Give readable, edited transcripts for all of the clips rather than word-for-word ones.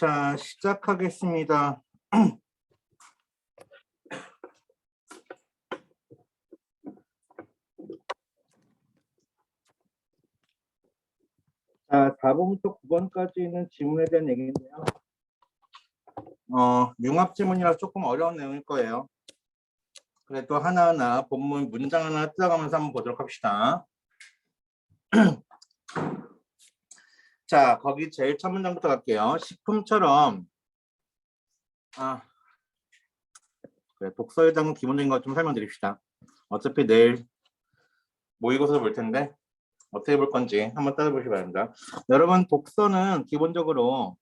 자, 시작하겠습니다. 자, 4번부터 9번까지는 지문에 대한 얘기인데요. 융합 지문이라 조금 어려운 내용일 거예요. 그래도 하나하나 본문 문장 하나 뜯어가면서 한번 보도록 합시다. 자, 거기 제일 첫 문장부터 갈게요. 식품처럼 그래, 독서회장은 기본적인 것 좀 설명드립시다. 어차피 내일 모의고사 볼 텐데 어떻게 볼 건지 한번 따라보시기 바랍니다. 여러분, 독서는 기본적으로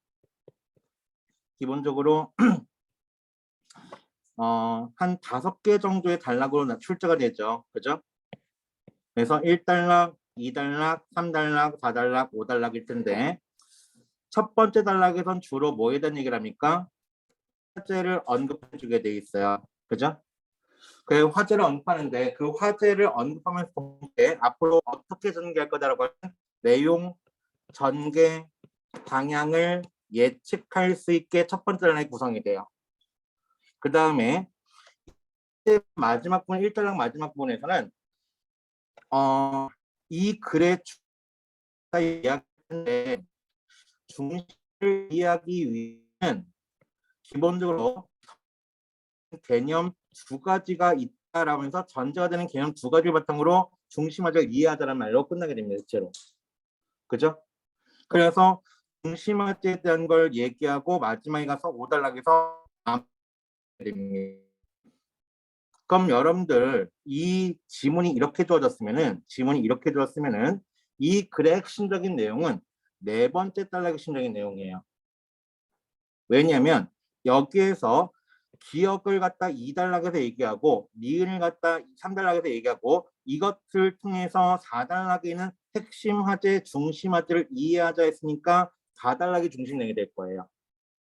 한 5개 정도의 단락으로 출제가 되죠. 그죠? 그래서 1단락, 2단락, 3단락, 4단락, 5단락일 텐데 첫 번째 단락에선 주로 뭐에 대한 얘기를 합니까? 화제를 언급해 주게 돼 있어요. 그죠? 그 화제를 언급하는데 그 화제를 언급하면서 앞으로 어떻게 전개할 거다라고 하는 내용, 전개, 방향을 예측할 수 있게 첫 번째 단락이 구성이 돼요. 그 다음에 마지막 부분, 1단락 마지막 부분에서는 이 글의 이야기인데 중심을 이해하기 위해서는 기본적으로 개념 2가지가 있다라면서 전제가 되는 개념 2가지를 바탕으로 중심화제를 이해하자는 말로 끝나게 됩니다. 실제로. 그죠? 그래서 중심화제에 대한 걸 얘기하고 마지막에 가서 5단락에서 됩니다. 그럼 여러분들 이 지문이 이렇게 주어졌으면은 이 글의 핵심적인 내용은 4번째 단락의 핵심적인 내용이에요. 왜냐하면 여기에서 기억을 갖다 2단락에서 얘기하고 니은을 갖다 3단락에서 얘기하고 이것을 통해서 4단락에 있는 핵심 화제, 중심 화제를 이해하자 했으니까 4단락이 중심 내용이 될 거예요.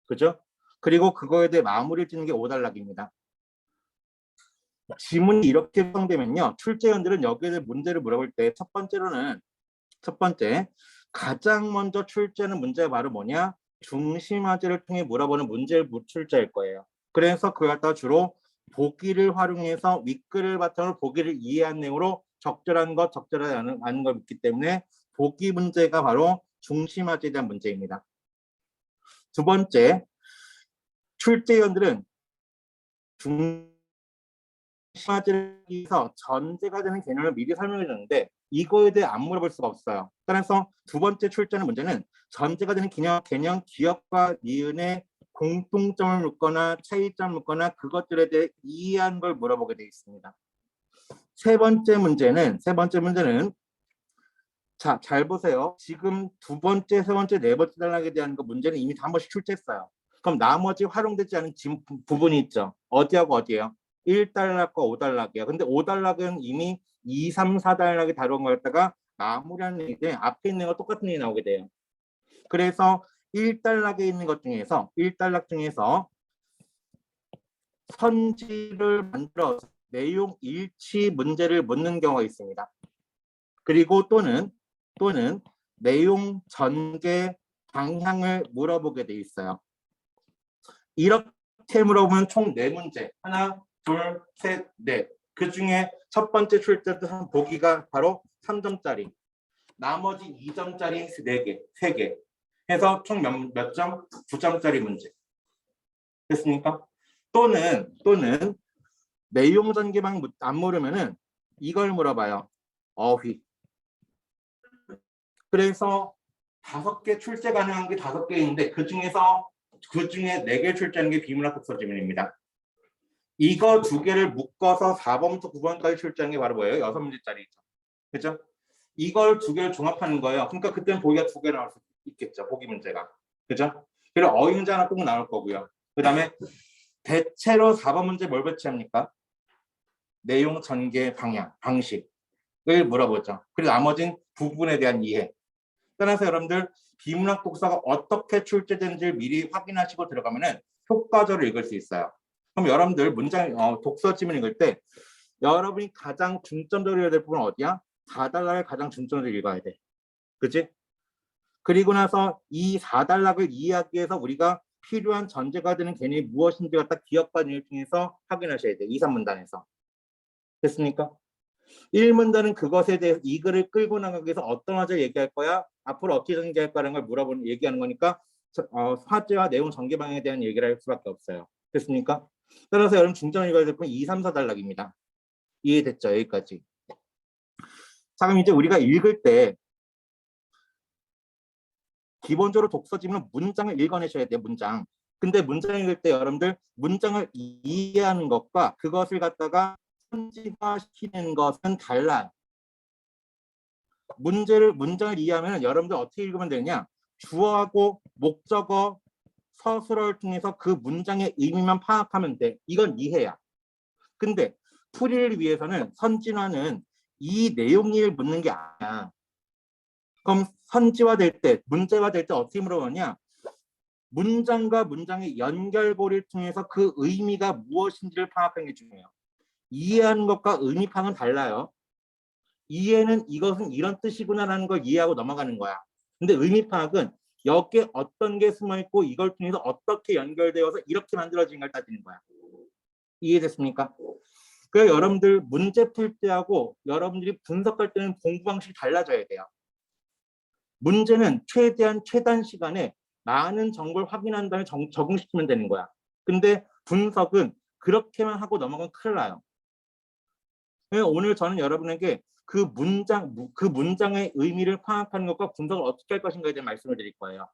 그죠? 그리고 그거에 대해 마무리를 짓는 게 5단락입니다. 지문이 이렇게 구성되면요, 출제위원들은 여기에 대해 문제를 물어볼 때 첫 번째 가장 먼저 출제하는 문제가 바로 뭐냐? 중심 화제를 통해 물어보는 문제를 출제할 거예요. 그래서 그걸 갖다가 주로 보기를 활용해서 윗글을 바탕으로 보기를 이해한 내용으로 적절한 것, 적절하지 않은 걸 묻기 때문에 보기 문제가 바로 중심 화제에 대한 문제입니다. 두 번째, 출제위원들은 중심화제에서 전제가 되는 개념을 미리 설명해 줬는데 이거에 대해 안 물어볼 수가 없어요. 따라서 두 번째 출제하는 문제는 전제가 되는 개념 기억과 니은의 공통점을 묻거나 차이점을 묻거나 그것들에 대해 이해한 걸 물어보게 되어 있습니다. 세 번째 문제는 자, 잘 보세요. 지금 두 번째, 세 번째, 네 번째 단락에 대한 거 문제는 이미 한 번씩 출제했어요. 그럼 나머지 활용되지 않은 부분이 있죠. 어디하고 어디예요? 1단락과 5단락이에요. 근데 5단락은 이미 2, 3, 4단락이 다룬 거였다가 마무리하는 얘기인데 앞에 있는 거 똑같은 얘기 나오게 돼요. 그래서 1단락에 있는 것 중에서 1단락 중에서 선지를 만들어서 내용 일치 문제를 묻는 경우가 있습니다. 그리고 또는 내용 전개 방향을 물어보게 돼 있어요. 이렇게 물어보면 총 4문제. 하나, 둘, 셋, 넷. 그 중에 첫 번째 출제도 보기가 바로 3점짜리. 나머지 2점짜리 3개. 해서 총 몇 점? 9점짜리 문제. 됐습니까? 또는 내용 전개방 안 물으면은 이걸 물어봐요. 어휘. 그래서 5개 출제 가능한 게 5개인데 그 중에 4개 출제하는 게 비문학 독서 지문입니다. 이거 2개를 묶어서 4번부터 9번까지 출제하는 게 바로 뭐예요? 6문제짜리죠. 그죠? 이걸 2개를 종합하는 거예요. 그러니까 그때는 보기가 2개 나올 수 있겠죠. 보기 문제가. 그죠? 그리고 어휘 문제 하나 꼭 나올 거고요. 그 다음에 대체로 4번 문제 뭘 배치합니까? 내용, 전개, 방향, 방식을 물어보죠. 그리고 나머지는 부분에 대한 이해. 따라서 여러분들 비문학 독서가 어떻게 출제되는지를 미리 확인하시고 들어가면은 효과적으로 읽을 수 있어요. 그럼 여러분들 독서 지문 읽을 때 여러분이 가장 중점적으로 읽어야 될 부분은 어디야? 4단락을 가장 중점적으로 읽어야 돼. 그치? 그리고 나서 이 4단락을 이해하기 위해서 우리가 필요한 전제가 되는 개념이 무엇인지 갖다 기억과 내용을 통해서 확인하셔야 돼요. 2, 3문단에서. 됐습니까? 1문단은 그것에 대해서 이 글을 끌고 나가기 위해서 어떤 화제를 얘기할 거야? 앞으로 어떻게 전개할 거라는 걸 물어보는 얘기하는 거니까 화제와 내용 전개 방향에 대한 얘기를 할 수밖에 없어요. 됐습니까? 따라서 여러분 중점 읽어야 될 건 2, 3, 4단락입니다. 이해됐죠? 여기까지. 자, 그럼 이제 우리가 읽을 때 기본적으로 독서지문은 문장을 읽어내셔야 돼요. 문장. 근데 문장 읽을 때 여러분들 문장을 이해하는 것과 그것을 갖다가 현지화시키는 것은 달라요. 문장을 이해하면 여러분들 어떻게 읽으면 되냐? 주어하고 목적어, 서술어를 통해서 그 문장의 의미만 파악하면 돼. 이건 이해야. 근데 풀이를 위해서는 선진화는 이 내용을 묻는 게 아니야. 그럼 선지화될 때, 문제화될 때 어떻게 물어보냐? 문장과 문장의 연결고리를 통해서 그 의미가 무엇인지를 파악하는 게 중요해요. 이해하는 것과 의미 파악은 달라요. 이해는 이것은 이런 뜻이구나라는 걸 이해하고 넘어가는 거야. 근데 의미 파악은 여기에 어떤 게 숨어있고 이걸 통해서 어떻게 연결되어서 이렇게 만들어진 걸 따지는 거야. 이해됐습니까? 그래서 여러분들 문제 풀 때하고 여러분들이 분석할 때는 공부 방식이 달라져야 돼요. 문제는 최단 시간에 많은 정보를 확인한 다음에 적응시키면 되는 거야. 근데 분석은 그렇게만 하고 넘어가면 큰일 나요. 오늘 저는 여러분에게 그 문장의 의미를 파악하는 것과 분석을 어떻게 할 것인가에 대한 말씀을 드릴 거예요.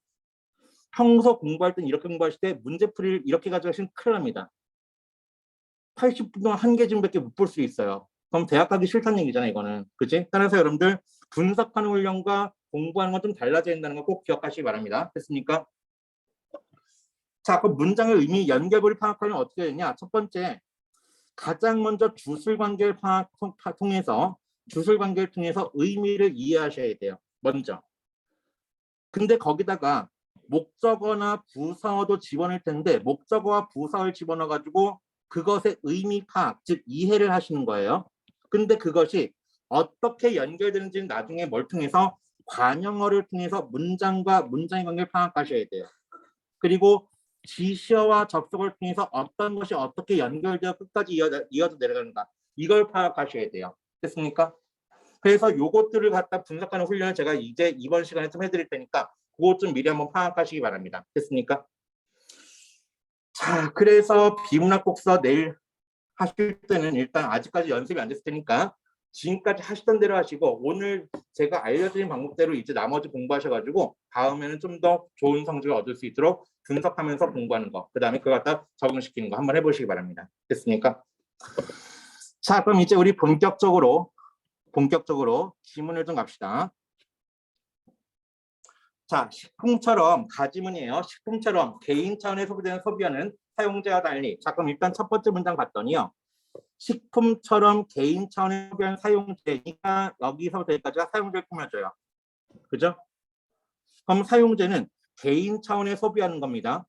평소 공부할 땐 이렇게 공부하실 때 문제풀이를 이렇게 가져가시면 큰일 납니다. 80분 동안 한 개쯤밖에 못 볼 수 있어요. 그럼 대학 가기 싫다는 얘기잖아요, 이거는. 그치? 따라서 여러분들 분석하는 훈련과 공부하는 건 좀 달라져야 된다는 거 꼭 기억하시기 바랍니다. 됐습니까? 자, 그럼 문장의 의미 연결고리 파악하려면 어떻게 되냐? 첫 번째, 가장 먼저 주술관계를 통해서 의미를 이해하셔야 돼요. 먼저. 근데 거기다가 목적어나 부사어도 집어넣을 텐데 목적어와 부사어를 집어넣어가지고 그것의 의미 파악, 즉 이해를 하시는 거예요. 근데 그것이 어떻게 연결되는지는 나중에 뭘 통해서 관형어를 통해서 문장과 문장의 관계를 파악하셔야 돼요. 그리고 지시어와 접속을 통해서 어떤 것이 어떻게 연결되어 끝까지 이어져 내려가는가, 이걸 파악하셔야 돼요. 됐습니까? 그래서 요것들을 갖다 분석하는 훈련을 제가 이제 이번 시간에 좀 해드릴 테니까 그것 좀 미리 한번 파악하시기 바랍니다. 됐습니까? 자, 그래서 비문학 독서 내일 하실 때는 일단 아직까지 연습이 안 됐을 테니까 지금까지 하시던 대로 하시고 오늘 제가 알려드린 방법대로 이제 나머지 공부하셔가지고 다음에는 좀 더 좋은 성적을 얻을 수 있도록 분석하면서 공부하는 거, 그 다음에 그거 갖다 적응시키는 거 한번 해보시기 바랍니다. 됐습니까? 자, 그럼 이제 우리 본격적으로 지문을 좀 갑시다. 자, 식품처럼 가지문이에요. 식품처럼 개인 차원의 소비되는 소비하는 사용자와 달리. 자, 그럼 일단 첫 번째 문장 봤더니요. 식품처럼 개인 차원의 소비하는 사용자니까 여기서부터 여기까지가 사용자를 꾸며줘요. 그죠? 그럼 사용자는 개인 차원의 소비하는 겁니다.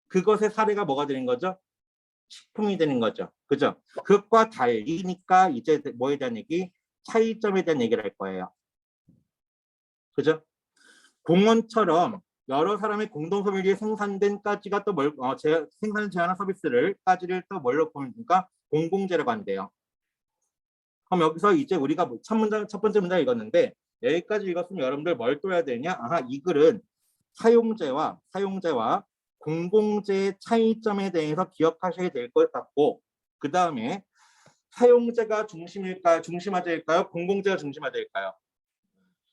그것의 사례가 뭐가 되는 거죠? 식품이 되는 거죠. 그죠? 그것과 달리니까 이제 뭐에 대한 얘기? 차이점에 대한 얘기를 할 거예요. 그죠? 공원처럼 여러 사람의 공동 소비를 위해 생산된까지가 또 생산을 제한한 서비스를까지를 또 뭘로 보니까 공공재라고 한대요. 그럼 여기서 이제 우리가 첫 번째 문장 읽었는데 여기까지 읽었으면 여러분들 뭘 또 해야 되냐? 아하, 이 글은 사용자와 공공재의 차이점에 대해서 기억하셔야 될 것 같고, 그 다음에 사용자가 중심화제일까요? 공공재가 중심화제일까요?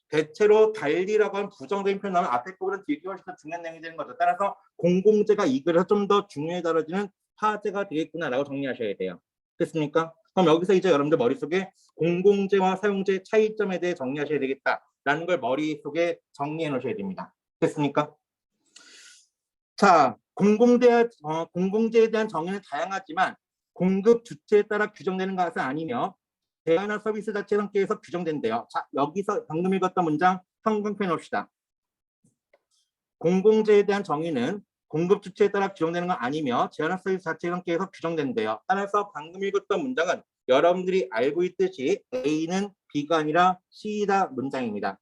대체로 달리라고 하는 부정적인 표현 나오면 앞에 거보다는 뒤에 훨씬 더 중요한 내용이 되는 거죠. 따라서 공공재가 이 글에서 좀 더 중요해 다뤄지는 화제가 되겠구나라고 정리하셔야 돼요. 됐습니까? 그럼 여기서 이제 여러분들 머릿속에 공공재와 사용재의 차이점에 대해 정리하셔야 되겠다라는 걸 머릿속에 정리해 놓으셔야 됩니다. 됐습니까? 자, 공공재에 대한 정의는 다양하지만 공급 주체에 따라 규정되는 것은 아니며 대안한 서비스 자체 성격에서 규정된대요. 자, 여기서 방금 읽었던 문장 형광펜 봅시다. 공공재에 대한 정의는 공급 주체에 따라 규정되는 건 아니며 제한한 서비스 자체 성격에서 규정된대요. 따라서 방금 읽었던 문장은 여러분들이 알고 있듯이 A는 B가 아니라 C다 문장입니다.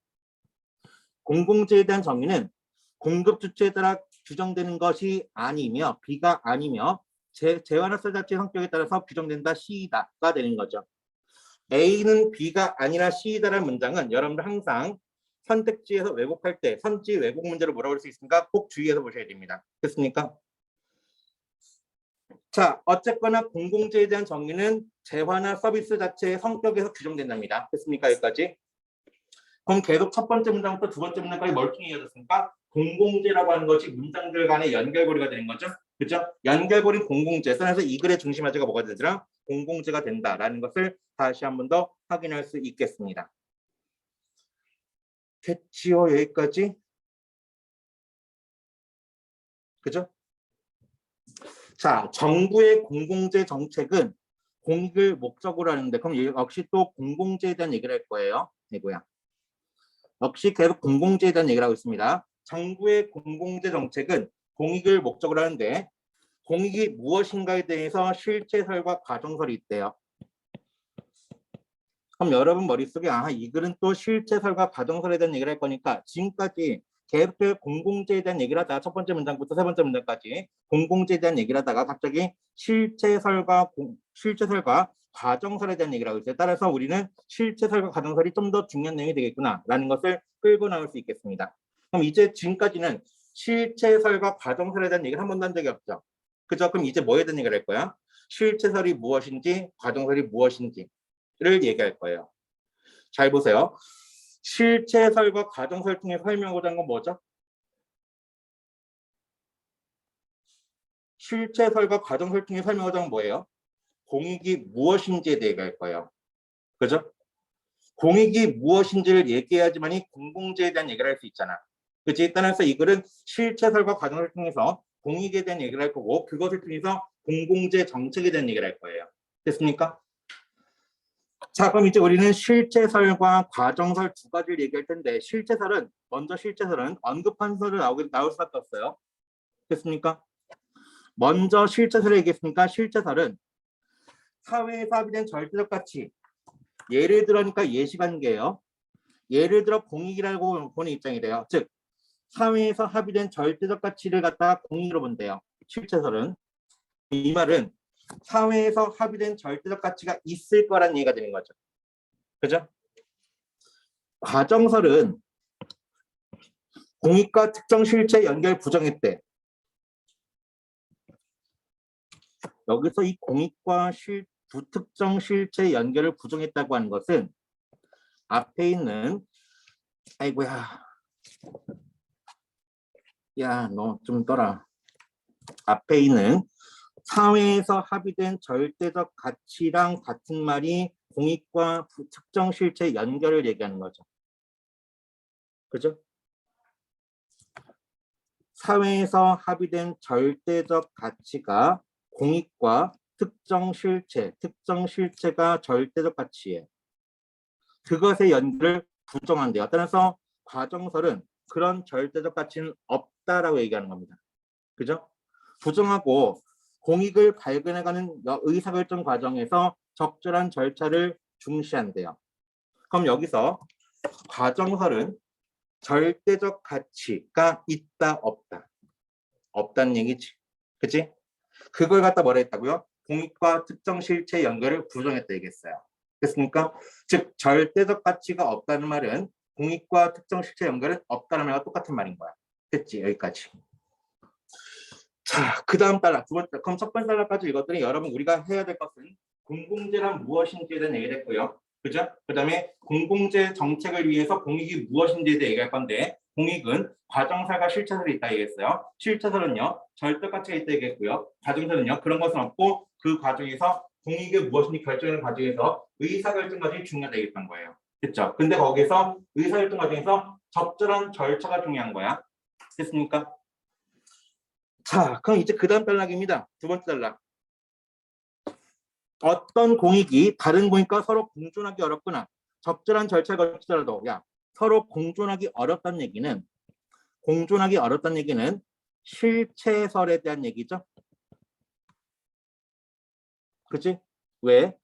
공공재에 대한 정의는 공급 주체에 따라 규정되는 것이 아니며 B가 아니며 재환합사 자체의 성격에 따라서 규정된다 C다가 되는 거죠. A는 B가 아니라 C다라는 문장은 여러분들 항상 선택지에서 왜곡할 때 선지 왜곡 문제를 뭐라고 할 수 있습니까? 꼭 주의해서 보셔야 됩니다. 됐습니까? 자, 어쨌거나 공공재에 대한 정의는 재화나 서비스 자체의 성격에서 규정된답니다. 됐습니까? 여기까지. 그럼 계속 첫 번째 문장부터 두 번째 문장까지 멀쩡히 이어졌습니까? 공공재라고 하는 것이 문장들 간의 연결고리가 되는 거죠. 그렇죠? 연결고리 공공재. 따라서 이 글의 중심 화제가 뭐가 되더라? 공공재가 된다라는 것을 다시 한 번 더 확인할 수 있겠습니다. 됐지요? 여기까지. 그죠? 자, 정부의 공공재 정책은 공익을 목적으로 하는데 그럼 역시 또 공공재에 대한 얘기를 할 거예요. 이거야. 역시 계속 공공재에 대한 얘기를 하고 있습니다. 정부의 공공재 정책은 공익을 목적으로 하는데 공익이 무엇인가에 대해서 실체설과 과정설이 있대요. 그럼 여러분 머릿속에 이 글은 또 실체설과 과정설에 대한 얘기를 할 거니까 지금까지 계속 공공재에 대한 얘기를 하다가 첫 번째 문장부터 세 번째 문장까지 공공재에 대한 얘기를 하다가 갑자기 실체설과 과정설에 대한 얘기를 하고 있어요. 따라서 우리는 실체설과 과정설이 좀 더 중요한 내용이 되겠구나라는 것을 끌고 나올 수 있겠습니다. 그럼 이제 지금까지는 실체설과 과정설에 대한 얘기를 한 번도 한 적이 없죠. 그죠? 그럼 이제 뭐에 대한 얘기를 할 거야? 실체설이 무엇인지 과정설이 무엇인지를 얘기할 거예요. 잘 보세요. 실체설과 과정설 통해 설명하고자 하는 건 뭐죠? 실체설과 과정설 통해 설명하고자 하는 건 뭐예요? 공익이 무엇인지에 대해 얘기할 거예요. 그죠? 공익이 무엇인지를 얘기해야지만이 공공재에 대한 얘기를 할 수 있잖아. 그치? 따라서 이 글은 실체설과 과정을 통해서 공익에 대한 얘기를 할 거고 그것을 통해서 공공재 정책에 대한 얘기를 할 거예요. 됐습니까? 자, 그럼 이제 우리는 실체설과 과정설 두 가지를 얘기할 텐데 먼저 실체설은 언급한 설을 나올 수밖에 없어요. 됐습니까? 먼저 실체설을 얘기했으니까 실체설은 사회에서 합의된 절대적 가치, 예를 들어니까 예시관계예요. 예를 들어 공익이라고 보는 입장이래요. 즉 사회에서 합의된 절대적 가치를 갖다가 공익으로 본대요. 실체설은 이 말은 사회에서 합의된 절대적 가치가 있을 거란 얘기가 되는 거죠. 그죠? 과정설은 공익과 특정 실체 연결 부정했대. 여기서 이 공익과 부특정 실체 연결을 부정했다고 하는 것은 앞에 있는 아이고야 야 너 좀 떠라. 앞에 있는 사회에서 합의된 절대적 가치랑 같은 말이 공익과 특정 실체 연결을 얘기하는 거죠. 그죠? 사회에서 합의된 절대적 가치가 공익과 특정 실체가 절대적 가치에 그것의 연결을 부정한대요. 따라서 과정설은 그런 절대적 가치는 없다라고 얘기하는 겁니다. 그죠? 부정하고 공익을 발견해가는 의사결정 과정에서 적절한 절차를 중시한대요. 그럼 여기서 과정설은 절대적 가치가 있다 없다. 없다는 얘기지. 그치? 그걸 갖다 뭐라 했다고요? 공익과 특정 실체 연결을 부정했다 얘기했어요. 됐습니까? 즉 절대적 가치가 없다는 말은 공익과 특정 실체 연결은 없다는 말과 똑같은 말인 거야. 됐지? 여기까지. 자, 그 다음 단락, 그럼 첫 번째 단락까지 읽었더니 여러분 우리가 해야 될 것은 공공재란 무엇인지에 대한 얘기를 했고요. 그죠? 그 다음에 공공재 정책을 위해서 공익이 무엇인지에 대해 얘기할 건데 공익은 과정설과 실체설이 있다 얘기했어요. 실체설은요, 절대가치가 있다 얘기했고요. 과정설은요, 그런 것은 없고 그 과정에서 공익이 무엇인지 결정하는 과정에서 의사결정 과정이 중요하다 얘기했던 거예요. 됐죠? 근데 거기서 의사결정 과정에서 적절한 절차가 중요한 거야. 됐습니까? 자, 그럼 이제 그 다음 단락입니다. 두 번째 단락. 어떤 공익이 다른 공익과 서로 공존하기 어렵거나 적절한 절차를 거치더라도 서로 공존하기 어렵다는 얘기는 실체설에 대한 얘기죠. 그치? 왜?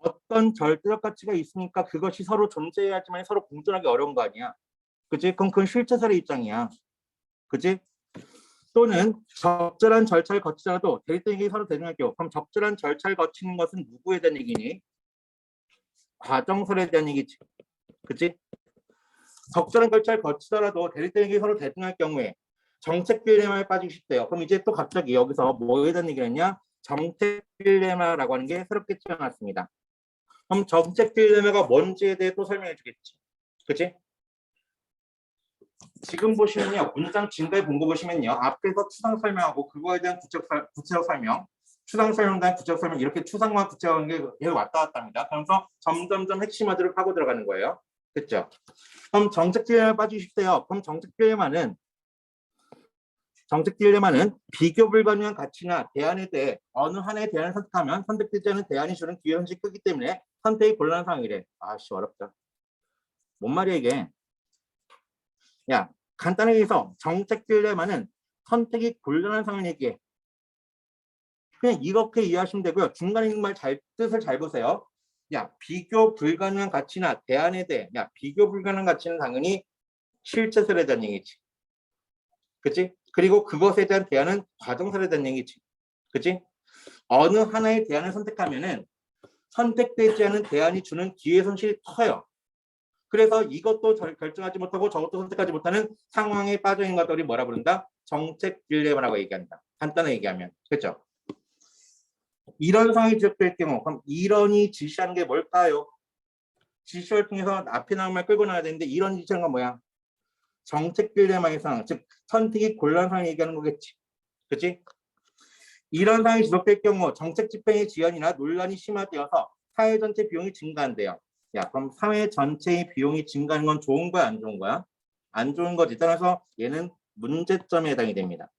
어떤 절대적 가치가 있으니까 그것이 서로 존재해야지만 서로 공존하기 어려운 거 아니야. 그치? 그럼 그건 실체설의 입장이야. 그치? 또는 적절한 절차를 거치더라도 대립되는 서로 대등할 경우, 그럼 적절한 절차를 거치는 것은 누구에 대한 얘기니? 과정설에 대한 얘기지. 그치? 적절한 절차를 거치더라도 대립되는 서로 대등할 경우에 정책 딜레마에 빠지기 쉽대요. 그럼 이제 또 갑자기 여기서 뭐에 대한 얘기를 했냐? 정책 딜레마라고 하는 게 새롭게 튀어나왔습니다. 그럼 정책 딜레마가 뭔지에 대해 또 설명해 주겠지. 그치? 지금 보시면요. 문장 진도에 본 거 보시면요. 앞에서 추상 설명하고 그거에 대한 구체적 설명, 추상 설명에 대한 구체적 설명, 이렇게 추상과 구체적인 게 계속 왔다 갔다 합니다. 그러면서 점점점 핵심 화두를 파고 들어가는 거예요. 그렇죠? 그럼 정책 딜레마 빠지기 쉽대요. 그럼 정책 딜레마는 비교 불가능한 가치나 대안에 대해 어느 하나의 대안을 선택하면 선택되지 않은 대안이 주는 기회 현실이 크기 때문에 선택이 곤란한 상황이래. 아씨 어렵다. 뭔 말이야 이게. 야 간단하게 해서 정책 딜레마는 선택이 곤란한 상황을 얘기해. 그냥 이렇게 이해하시면 되고요. 중간에 있는 말 뜻을 잘 보세요. 야 비교 불가능한 가치나 대안에 대해 비교 불가능한 가치는 당연히 실체설에 대한 얘기지. 그치? 그리고 그것에 대한 대안은 과정설에 대한 얘기지. 그치? 어느 하나의 대안을 선택하면은 선택되지 않은 대안이 주는 기회 손실이 커요. 그래서 이것도 결정하지 못하고 저것도 선택하지 못하는 상황에 빠져 있는 것들이 뭐라 부른다? 정책 딜레마라고 얘기한다. 간단하게 얘기하면. 그렇죠? 이런 상황이 지적될 경우 그럼 이런이 지시하는 게 뭘까요? 지시를 통해서 앞에 나온 말 끌고 나와야 되는데 이런 지시하는 건 뭐야? 정책 딜레마의 상황, 즉 선택이 곤란한 상황을 얘기하는 거겠지. 그렇지? 이런 상황이 지속될 경우 정책 집행의 지연이나 논란이 심화되어서 사회 전체 비용이 증가한대요. 야, 그럼 사회 전체의 비용이 증가하는 건 좋은 거야, 안 좋은 거야? 안 좋은 거지. 따라서 얘는 문제점에 해당이 됩니다.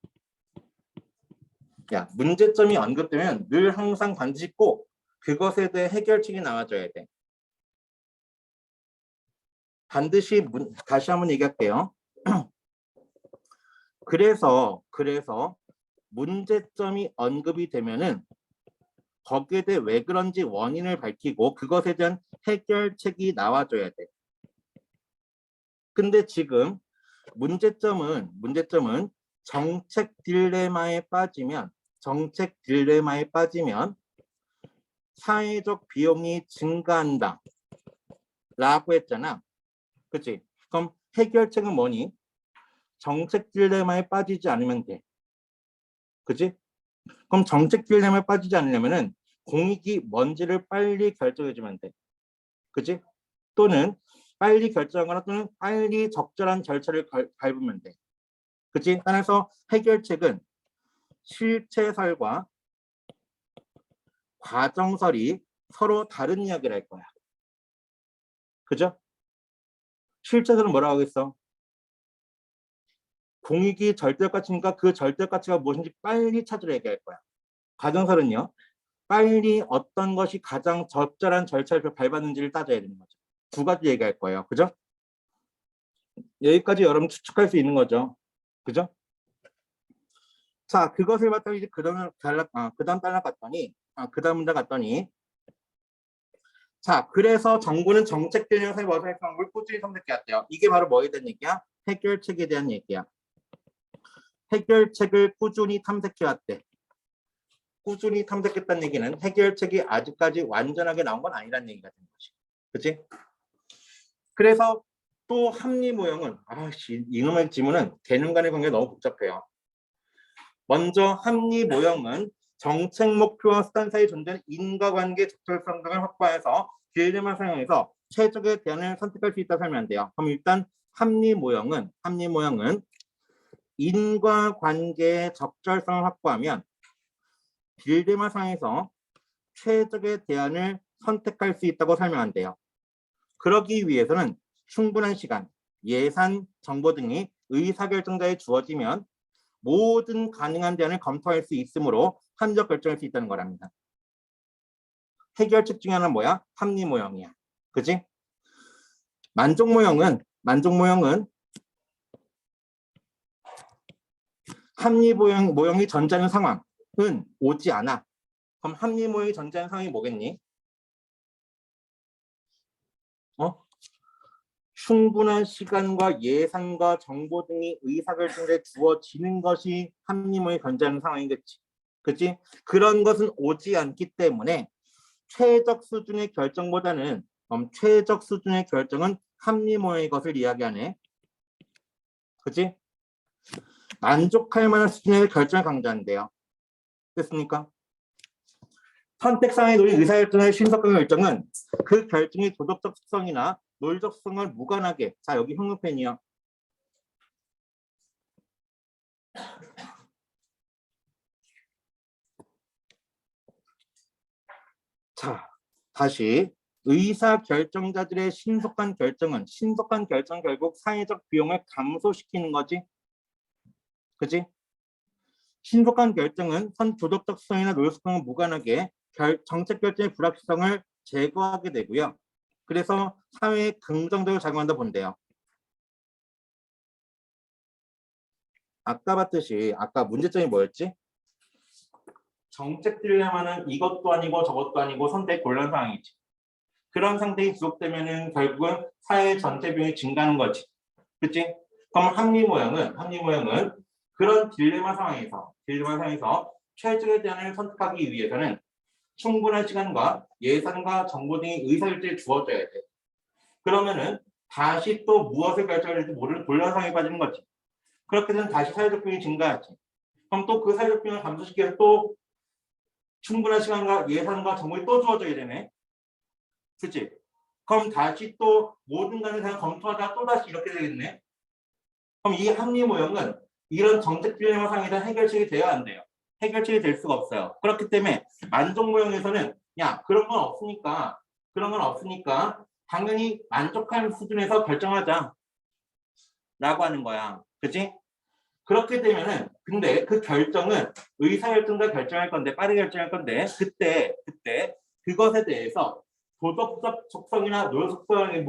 야, 문제점이 언급되면 늘 항상 반드시 꼭 그것에 대해 해결책이 나와줘야 돼. 반드시 다시 한번 얘기할게요. 그래서 문제점이 언급이 되면은 거기에 대해 왜 그런지 원인을 밝히고 그것에 대한 해결책이 나와줘야 돼. 근데 지금 문제점은 정책 딜레마에 빠지면 사회적 비용이 증가한다 라고 했잖아. 그치? 그럼 해결책은 뭐니? 정책 딜레마에 빠지지 않으면 돼. 그치? 그럼 정책 딜레마에 빠지지 않으려면은 공익이 뭔지를 빨리 결정해주면 돼. 그치? 또는 빨리 결정하거나 또는 빨리 적절한 절차를 밟으면 돼. 그치? 따라서 해결책은 실체설과 과정설이 서로 다른 이야기를 할 거야. 그죠? 실체설은 뭐라고 하겠어? 공익이 절대적 가치니까 그 절대적 가치가 무엇인지 빨리 찾으려 얘기할 거야. 과정설은요. 빨리 어떤 것이 가장 적절한 절차를 밟았는지를 따져야 되는 거죠. 두 가지 얘기할 거예요. 그죠? 여기까지 여러분 추측할 수 있는 거죠. 그죠? 자, 그것을 바탕 이제 그 다음 문제 갔더니 자, 그래서 정부는 정책 대응에서 와서의 방법을 꾸준히 선택해왔대요. 이게 바로 뭐에 대한 얘기야? 해결책에 대한 얘기야. 해결책을 꾸준히 탐색해왔대. 꾸준히 탐색했다는 얘기는 해결책이 아직까지 완전하게 나온 건 아니라는 얘기가 되는 거지. 그치? 그래서 또 합리 모형은 이놈의 지문은 개념 간의 관계가 너무 복잡해요. 먼저 합리 모형은 정책 목표와 수단 사이에 존재하는 인과관계 적절성 등을 확보해서 딜레마 상황에서 최적의 대안을 선택할 수 있다고 설명한대요. 그럼 일단 합리 모형은 인과관계의 적절성을 확보하면 딜레마 상황에서 최적의 대안을 선택할 수 있다고 설명한대요. 그러기 위해서는 충분한 시간, 예산, 정보 등이 의사결정자에 주어지면 모든 가능한 대안을 검토할 수 있으므로 합리적 결정할 수 있다는 거랍니다. 해결책 중에 하나는 뭐야? 합리 모형이야. 그지? 만족 모형은 합리 모형이 전제하는 상황은 오지 않아. 그럼 합리 모형이 전제하는 상황이 뭐겠니? 충분한 시간과 예산과 정보 등이 의사결정에 주어지는 것이 합리모의 견제하는 상황이겠지. 그치? 그런 것은 오지 않기 때문에 최적 수준의 결정보다는 최적 수준의 결정은 합리모의 것을 이야기하네. 그치? 만족할 만한 수준의 결정을 강조한대요. 됐습니까? 선택상의 논리 의사결정의 신속한 결정은 그 결정의 도덕적 특성이나 논리적 특성을 무관하게, 자 여기 형용편이요. 자 다시 의사결정자들의 신속한 결정은 신속한 결정 결국 사회적 비용을 감소시키는 거지. 그치? 신속한 결정은 도덕적 특성이나 논리적 특성을 무관하게 정책 결정의 불확실성을 제거하게 되고요. 그래서 사회에 긍정적으로 작용한다 본대요. 아까 봤듯이 아까 문제점이 뭐였지? 정책 딜레마는 이것도 아니고 저것도 아니고 선택 곤란 상황이지. 그런 상태가 지속되면은 결국은 사회 전체 비용이 증가하는 거지. 그치? 그럼 합리모형은 그런 딜레마 상황에서 최적의 대안을 선택하기 위해서는 충분한 시간과 예산과 정보 등의 의사결정에 주어져야 돼. 그러면은 다시 또 무엇을 결정해야 될지 모르는 곤란 상황에 빠지는 거지. 그렇게 되면 다시 사회적 비용이 증가하지. 그럼 또 그 사회적 비용을 감소시키기 위해서 또 충분한 시간과 예산과 정보를 또 주어져야 되네. 그치? 그럼 다시 또 모든 가능성을 검토하다 또 다시 이렇게 되겠네. 그럼 이 합리모형은 이런 정책 딜레마 상에서 해결책이 돼야 안 돼요. 해결책이 될 수가 없어요. 그렇기 때문에 만족모형에서는 야 그런 건 없으니까 당연히 만족할 수준에서 결정하자 라고 하는 거야. 그치? 그렇게 되면은 근데 그 결정은 의사결정자 결정할 건데 빠르게 결정할 건데 그때 그것에 대해서 도덕적 속성이나 논리적 속성에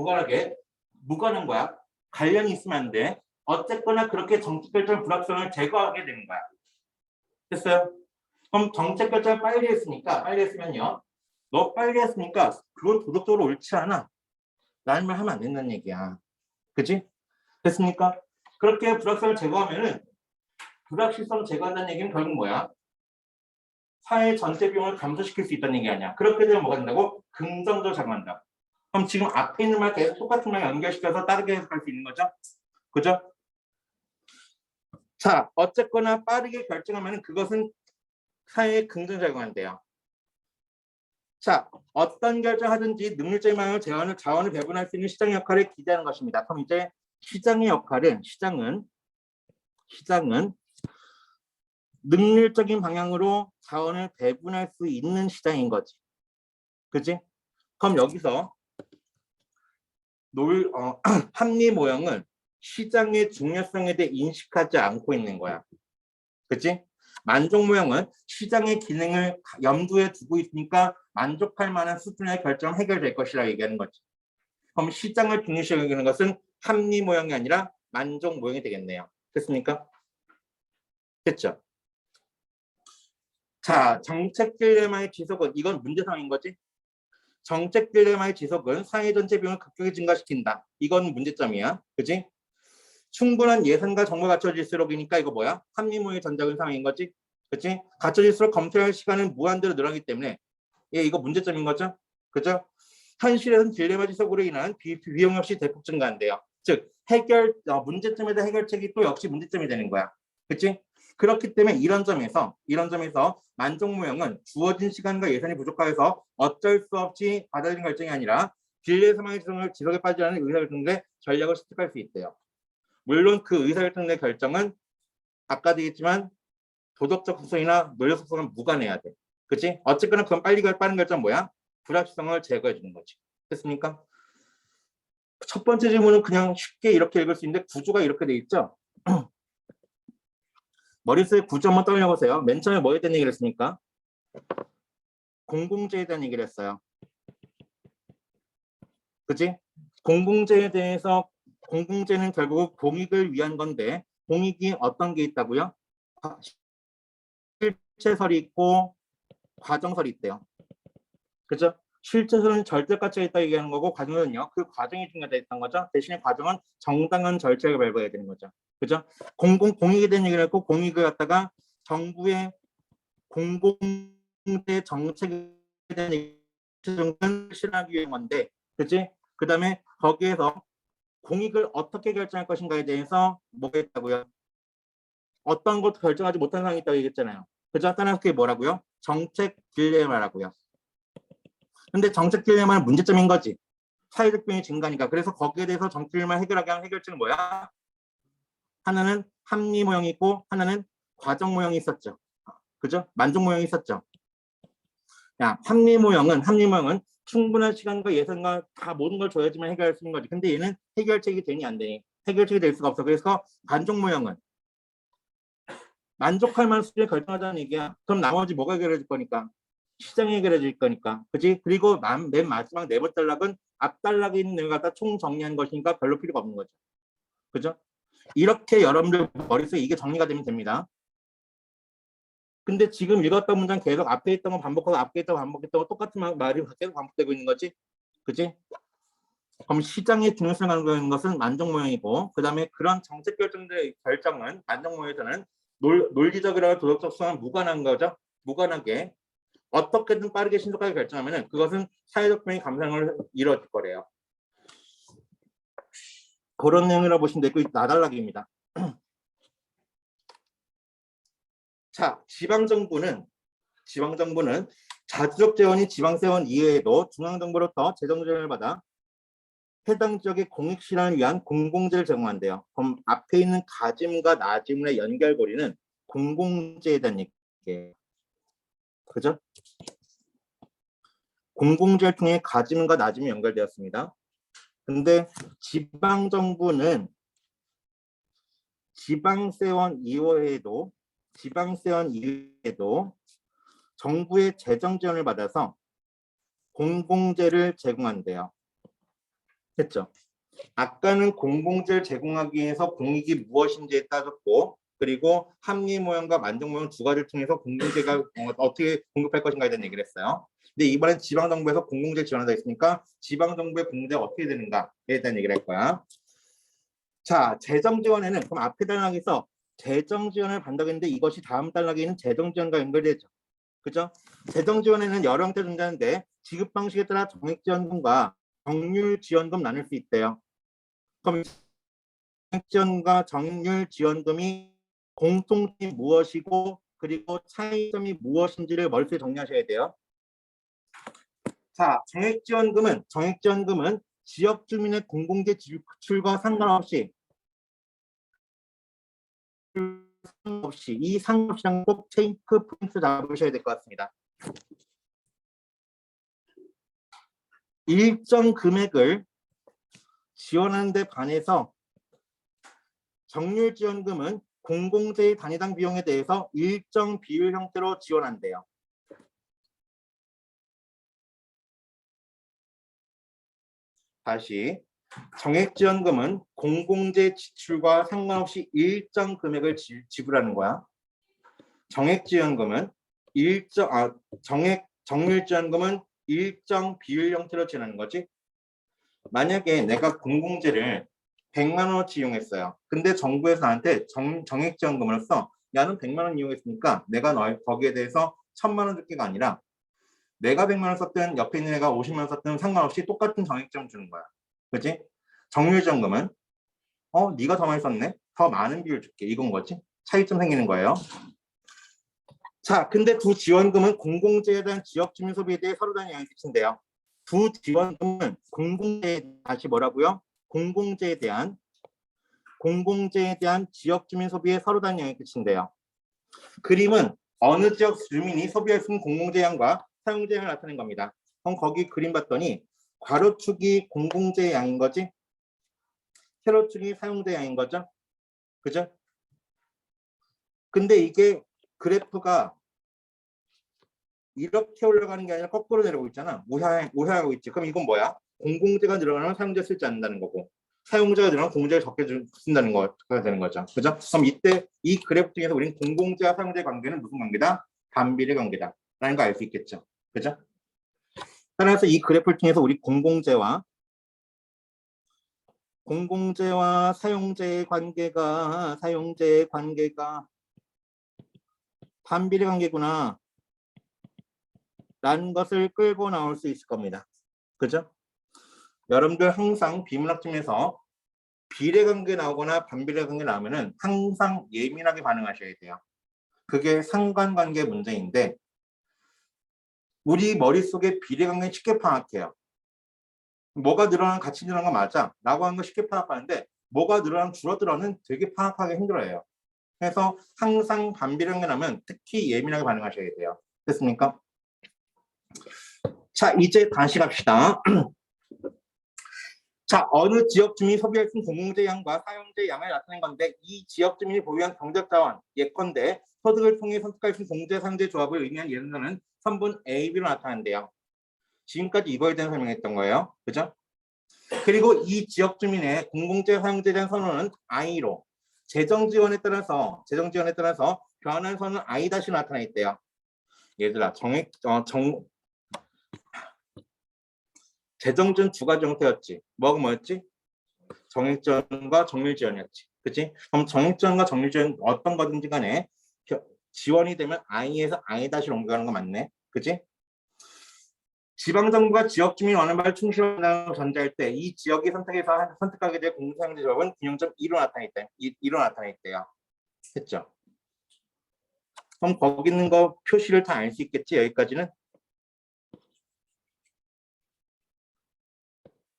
무관한 거야. 관련이 있으면 안 돼. 어쨌거나 그렇게 정책 결정 불확실성을 제거하게 되는 거야. 됐어요? 그럼 정책 결정을 빨리 했으면요. 너 빨리 했으니까 그건 도덕적으로 옳지 않아. 라는 말 하면 안 된다는 얘기야. 그치? 됐습니까? 그렇게 불확실성을 제거하면은 불확실성 제거한다는 얘기는 결국 뭐야? 사회 전체 비용을 감소시킬 수 있다는 얘기 아니야. 그렇게 되면 뭐가 된다고? 긍정적으로 작용한다. 그럼 지금 앞에 있는 말 계속 똑같은 말 연결시켜서 다르게 해석할 수 있는 거죠? 그죠? 자, 어쨌거나 빠르게 결정하면 그것은 사회에 긍정적으로 작용한대요. 자, 어떤 결정하든지 능률적인 방향으로 자원을 배분할 수 있는 시장의 역할을 기대하는 것입니다. 그럼 이제 시장의 역할은 시장은 능률적인 방향으로 자원을 배분할 수 있는 시장인 거지. 그치? 그럼 여기서 합리 모형은 시장의 중요성에 대해 인식하지 않고 있는 거야. 그치? 만족 모형은 시장의 기능을 염두에 두고 있으니까 만족할 만한 수준의 결정 해결될 것이라 얘기하는 거지. 그럼 시장을 중요시 여기는 것은 합리 모형이 아니라 만족 모형이 되겠네요. 됐습니까? 됐죠? 자, 정책 딜레마의 지속은 이건 문제상인 거지. 정책 딜레마의 지속은 사회 전체 비용을 급격히 증가시킨다. 이건 문제점이야. 그지? 충분한 예산과 정보가 갖춰질수록이니까 이거 뭐야? 합리모의 전작은 상황인 거지. 그치? 갖춰질수록 검토할 시간은 무한대로 늘어나기 때문에 이거 문제점인 거죠. 그죠? 현실에서는 딜레마 지속으로 인한 비용 역시 대폭 증가한대요. 즉 문제점에 대한 해결책이 또 역시 문제점이 되는 거야. 그치? 그렇기 때문에 이런 점에서 만족 모형은 주어진 시간과 예산이 부족하여서 어쩔 수 없이 받아들인 결정이 아니라 딜레이 사망의 지속에 빠지지 않은 의사결정의 전략을 습득할 수 있대요. 물론 그 의사결정의 결정은 아까도 얘기했지만 도덕적 속성이나 논리적 속성은 무관해야 돼. 그치? 어쨌거나 그건 빠른 결정 뭐야? 불확실성을 제거해 주는 거지. 됐습니까? 첫 번째 질문은 그냥 쉽게 이렇게 읽을 수 있는데 구조가 이렇게 돼 있죠? 머릿속에 구조 한번 떠올려보세요. 맨 처음에 뭐에 대한 얘기를 했습니까? 공공재에 대한 얘기를 했어요. 그치? 공공재에 대해서 공공재는 결국 공익을 위한 건데 공익이 어떤 게 있다고요? 실체설이 있고 과정설이 있대요. 그죠? 실제로는 절대가치가 있다 얘기하는 거고 과정은요 그 과정이 중요하다 했던 거죠. 대신에 과정은 정당한 절차를 밟아야 되는 거죠. 그죠? 공익에 대한 얘기를 했고 공익을 갖다가 정부의 공공재 정책에 대한 얘기를 실현하기 위한 건데, 그치? 그 다음에 거기에서 공익을 어떻게 결정할 것인가에 대해서 뭐가 있다고요? 어떤 것도 결정하지 못한 상황이 있다고 얘기했잖아요. 그죠? 따라서 그게 뭐라고요? 정책 딜레마라고요. 근데 정책 딜레마는 문제점인 거지. 사회적 비용이 증가니까. 그래서 거기에 대해서 정책 딜레마를 해결하게 하는 해결책은 뭐야? 하나는 합리 모형이 있고 하나는 과정 모형이 있었죠. 그죠? 만족 모형이 있었죠. 야, 합리 모형은 충분한 시간과 예산과 다 모든 걸 줘야지만 해결할 수 있는 거지. 근데 얘는 해결책이 되니 안 되니? 해결책이 될 수가 없어. 그래서 만족 모형은 만족할 만한 수준에 결정하자는 얘기야. 그럼 나머지 뭐가 해결해 줄 거니까? 시장이 해결해 줄 거니까. 그지? 그리고 맨 마지막 네번 단락은 앞 단락에 있는 내용을 갖다 총 정리한 것이니까 별로 필요가 없는 거죠. 그죠? 이렇게 여러분들 머릿속에 이게 정리가 되면 됩니다. 근데 지금 읽었던 문장 계속 앞에 있던 거 반복하고 앞에 있던 거 반복했던 거 똑같은 말이 계속 반복되고 있는 거지. 그치? 그럼 시장의 중요성을 가는 것은 만족 모형이고, 그 다음에 그런 정책 결정들의 결정은 만족 모형에서는 논리적이라 도덕적 수와는 무관한 거죠. 무관하게 어떻게든 빠르게 신속하게 결정하면은 그것은 사회적 병의 감상을 이뤄질 거래요. 그런 내용이라고 보시면 되고 나달라기입니다. 자, 지방정부는 자주적 재원이 지방세원 이외에도 중앙정부로부터 재정 지원을 받아 해당 지역의 공익 실현을 위한 공공재를 제공한대요. 그럼 앞에 있는 가짐과 나짐의 연결고리는 공공재에 대한 얘기예요. 그죠? 공공재를 통해 가짐과 나짐이 연결되었습니다. 근데 지방정부는 지방세원 이외에도 정부의 재정 지원을 받아서 공공재를 제공한대요. 됐죠? 아까는 공공재를 제공하기 위해서 공익이 무엇인지에 따졌고, 그리고 합리 모형과 만족 모형 두 가지를 통해서 공공재가 어떻게 공급할 것인가에 대한 얘기를 했어요. 근데 이번엔 지방정부에서 공공재를 지원하다 있으니까 지방정부의 공공재가 어떻게 되는가에 대한 얘기를 할 거야. 자, 재정 지원에는 그럼 앞에 단락에서 재정 지원을 받는다고 했는데 이것이 다음 단락에 있는 재정 지원과 연결되죠. 그죠? 재정 지원에는 여러 형태 존재하는데 지급 방식에 따라 정액 지원금과 정률 지원금 나눌 수 있대요. 그럼 정액 지원과 정률 지원금이 공통점이 무엇이고 그리고 차이점이 무엇인지를 머릿속에 정리하셔야 돼요. 자, 정액 지원금은 지역 주민의 공공재 지출과 상관없이 이 상관없이랑 꼭 체크 포인트 잡으셔야 될 것 같습니다. 일정 금액을 지원하는 데 반해서 정률 지원금은 공공재의 단위당 비용에 대해서 일정 비율 형태로 지원한대요. 다시, 정액 지원금은 공공재 지출과 상관없이 일정 금액을 지불하는 거야. 정액 지원금은 정률 지원금은 일정 비율 형태로 지원하는 거지. 만약에 내가 공공재를 100만 원어치 이용했어요. 근데 정부에서 나한테 정액 지원금을 써. 야는 100만 원 이용했으니까 내가 거기에 대해서 1000만 원 줄게가 아니라 내가 100만 원 썼든 옆에 있는 애가 50만 원 썼든 상관없이 똑같은 정액 지원 주는 거야. 그치? 정률 지원금은 네가 더 많이 썼네? 더 많은 비율 줄게. 이건 거지. 차이점 생기는 거예요. 자, 근데 두 지원금은 공공재에 대한 지역 주민 소비에 대해 서로 다른 영향을 끼친대요. 두 지원금은 공공재에 다시 뭐라고요? 공공재에 대한 지역 주민 소비에 서로 다른 영향을 끼친대요. 그림은 어느 지역 주민이 소비할 수 있는 공공재 양과 사용재 양을 나타낸 겁니다. 그럼 거기 그림 봤더니 괄호축이 공공재 양인 거지? 세로축이 사용재 양인 거죠? 그죠? 근데 이게 그래프가 이렇게 올라가는 게 아니라 거꾸로 내려오고 있잖아. 우하하고 있지. 그럼 이건 뭐야? 공공재가 늘어나면 사용재 쓰지 않는다는 거고 사용자가 늘어나면 공공재를 적게 쓴다는 거가 되는 거죠. 그죠? 그럼 이때 이 그래프 중에서 우리는 공공재와 사용재의 관계는 무슨 관계다? 반비례 관계다. 라는 거 알 수 있겠죠. 그죠? 따라서 이 그래프를 통해서 우리 공공재와 사용자의 관계가 반비례 관계구나 라는 것을 끌고 나올 수 있을 겁니다. 그죠? 여러분들 항상 비문학점에서 비례 관계 나오거나 반비례 관계 나오면은 항상 예민하게 반응하셔야 돼요. 그게 상관관계 문제인데 우리 머릿속에 비례 관계는 쉽게 파악해요. 뭐가 늘어나면 같이 늘어난 거 맞아 라고 하는 거 쉽게 파악하는데 뭐가 늘어나면 줄어들어는 되게 파악하기 힘들어요. 그래서 항상 반비례 관계 나면 특히 예민하게 반응하셔야 돼요. 됐습니까? 자, 이제 다시 갑시다. 자, 어느 지역 주민이 소비할 수 있는 공공재 양과 사용재 양을 나타낸 건데 이 지역 주민이 보유한 경제적 자원, 예컨대 소득을 통해 선택할 수 있는 공재, 사용재 조합을 의미한 예를 선분 A, B로 나타난대요. 지금까지 이거에 대한 설명했던 거예요. 그죠? 그리고 이 지역 주민의 공공재, 사용재에 대한 선언은 I로 재정 지원에 따라서 변환 선언은 I-로 나타나 있대요. 얘들아, 재정지원 두 가지 형태였지. 뭐였지? 정액지원과 정밀지원이었지. 그치? 그럼 정액지원과 정밀지원 어떤 거든지 간에 지원이 되면 I에서 I-로 옮겨가는 거 맞네. 그치? 지방정부가 지역주민 원하는 바를 충실하다고 전제할 때 이 지역이 선택하게 될 공사용재 조합은 균형점 2로 나타나 있대요. 했죠? 그럼 거기 있는 거 표시를 다 알 수 있겠지? 여기까지는?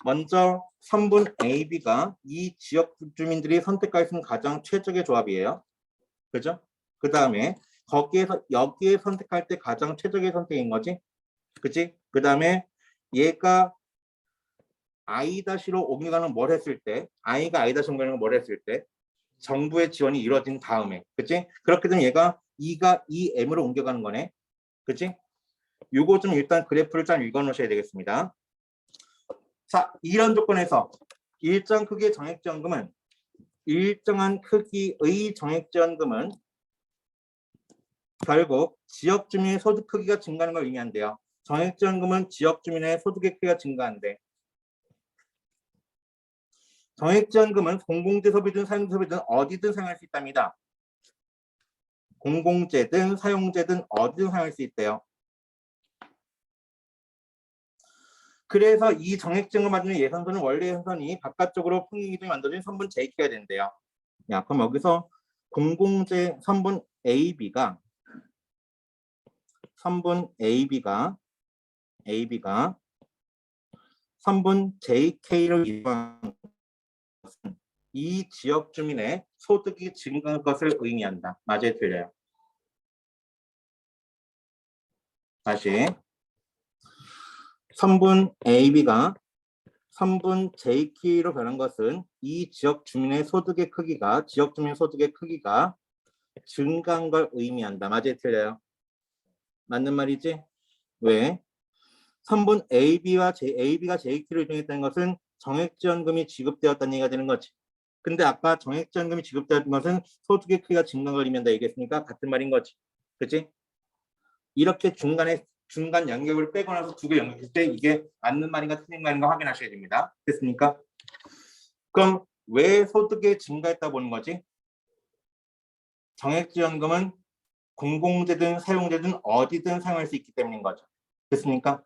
먼저 선분 A, B가 이 지역 주민들이 선택할 수 있는 가장 최적의 조합이에요. 그죠? 그 다음에 여기에 선택할 때 가장 최적의 선택인 거지. 그치? 그 다음에 얘가 I-로 옮겨가는 뭘 했을 때, I가 I-로 옮겨가는 걸 했을 때, 정부의 지원이 이루어진 다음에, 그치? 그렇게 되면 얘가 E가 EM으로 옮겨가는 거네. 그치? 요거 좀 일단 그래프를 잘 읽어 놓으셔야 되겠습니다. 자, 이런 조건에서 일정 크기의 정액지원금은 일정한 크기의 정액지원금은 결국 지역 주민의 소득 크기가 증가하는 걸 의미한대요. 정액지원금은 지역 주민의 소득의 크기가 증가한대. 정액지원금은 공공재 소비든 사용재 소비든 어디든 사용할 수 있답니다. 공공재든 사용재든 어디든 사용할 수 있대요. 그래서 이 정액지원금 받는 예선선은 원래 예선선이 바깥쪽으로 풍기기둥이 만들어진 선분 JK가 된대요. 야, 그럼 여기서 공공재 선분 AB가 선분 JK를 이용한 것은 이 지역 주민의 소득이 증가한 것을 의미한다. 맞아요, 틀려요? 다시. 선분 AB가 선분 JK로 변한 것은 이 지역 주민의 소득의 크기가 증가한 걸 의미한다. 맞아요, 틀려요? 맞는 말이지? 왜? 선분 AB가 JK를 이용했다는 것은 정액지원금이 지급되었다는 얘기가 되는 거지. 근데 아까 정액지원금이 지급되었던 것은 소득의 크기가 증가한 걸 의미한다 얘기했으니까 같은 말인 거지. 그치? 이렇게 중간 연결을 빼고 나서 두 개 연결했을 때 이게 맞는 말인가 틀린 말인가 확인하셔야 됩니다. 됐습니까? 그럼 왜 소득이 증가했다 보는 거지? 정액지원금은 공공재든 사용재든 어디든 사용할 수 있기 때문인 거죠. 됐습니까?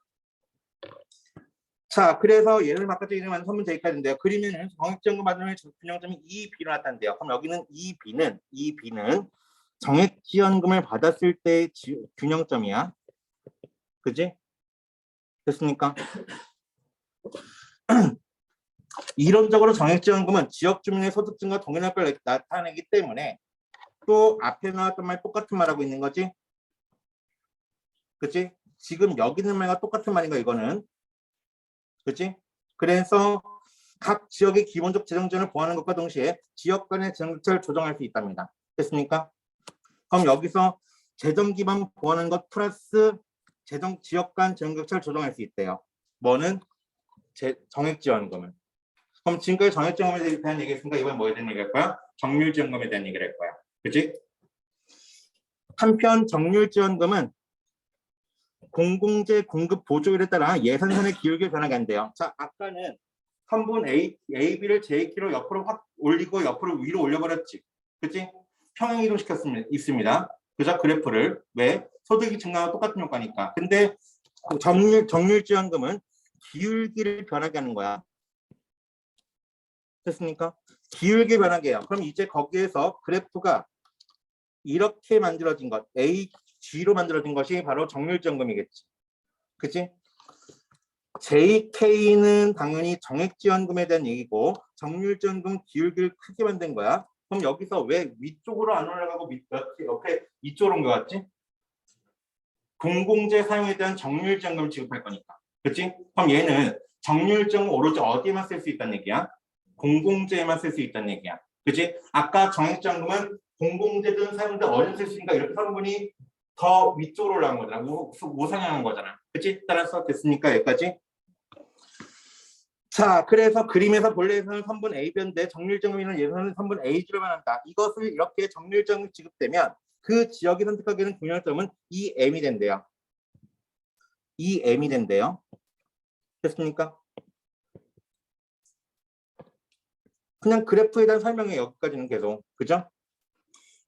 자, 그래서 예를 바깥에 이름한 선분 제기까지인데요. 그리면은 정액지원금 받으면 균형점이 EB로 나타난대요. 그럼 여기는 EB는 정액지원금을 받았을 때 균형점이야. 그지? 됐습니까? 이론적으로 정액지원금은 지역 주민의 소득 증가 동일한 걸 나타내기 때문에 또 앞에 나왔던 말 똑같은 말하고 있는 거지. 그치? 지금 여기 있는 말과 똑같은 말인 거 이거는. 그치? 그래서 각 지역의 기본적 재정 지원을 보완하는 것과 동시에 지역 간의 재정 격차를 조정할 수 있답니다. 됐습니까? 그럼 여기서 재정 기반 보완하는 것 플러스 지역 간 재정 격차를 조정할 수 있대요. 뭐는? 정액지원금은. 그럼 지금까지 정액지원금에 대한 얘기했으니까 이번에 뭐에 대한 얘기할 거야? 정률지원금에 대한 얘기를 할 거야. 그치? 한편 정률지원금은 공공재 공급 보조율에 따라 예산선의 기울기를 변하게 한대요. 자, 아까는 선분 B를 JK로 옆으로 확 올리고 옆으로 위로 올려버렸지. 그치? 평행 이동시켰습니다. 그죠? 그래프를. 왜? 소득이 증가와 똑같은 효과니까. 근데 정률지원금은 기울기를 변하게 하는 거야. 됐습니까? 기울기 변하게 해요. 그럼 이제 거기에서 그래프가 이렇게 만들어진 것, AG로 만들어진 것이 바로 정률지원금이겠지. 그치? JK는 당연히 정액지원금에 대한 얘기고 정률지원금 기울기를 크게 만든 거야. 그럼 여기서 왜 위쪽으로 안 올라가고 옆에 이쪽으로 온 것 같지? 공공재 사용에 대한 정률지원금을 지급할 거니까. 그치? 그럼 얘는 정률지원금 오로지 어디에만 쓸 수 있다는 얘기야? 공공재에만 쓸 수 있다는 얘기야. 그치? 아까 정액지원금은 공공재든 사용든 어디서 쓸 수 있으니까 이렇게 선분이 더 위쪽으로 올라간 거잖아. 우상향한 거잖아. 그치? 따라서 됐으니까 여기까지. 자, 그래서 그림에서 본래에서는 선분 A변인데 정률지원금이라는 예산은 선분 A지로만 한다. 이것을 이렇게 정률지원금 지급되면 그 지역이 선택하게 되는 중요점은 EM이 된대요. EM이 된대요. 됐습니까? 그냥 그래프에 대한 설명이 여기까지는 계속. 그죠?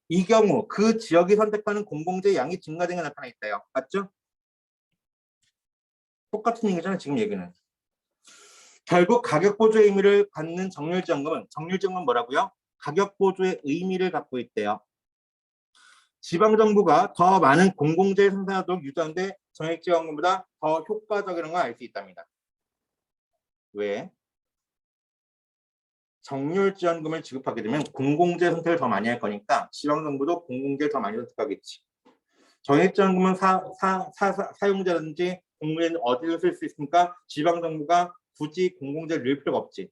이 경우 그 지역이 선택하는 공공재 양이 증가된 게 나타나 있대요. 맞죠? 똑같은 얘기잖아요. 지금 얘기는. 결국 가격 보조의 의미를 갖는 정률지원금은 뭐라고요? 가격 보조의 의미를 갖고 있대요. 지방정부가 더 많은 공공재 생산하도록 유도하는데 정액지원금보다 더 효과적이라는 걸 알 수 있답니다. 왜? 정률지원금을 지급하게 되면 공공재 선택을 더 많이 할 거니까 지방정부도 공공재를 더 많이 선택하겠지. 정액지원금은 사용자라든지 공공재는 어디를 쓸 수 있으니까 지방정부가 굳이 공공재를 넣을 필요가 없지.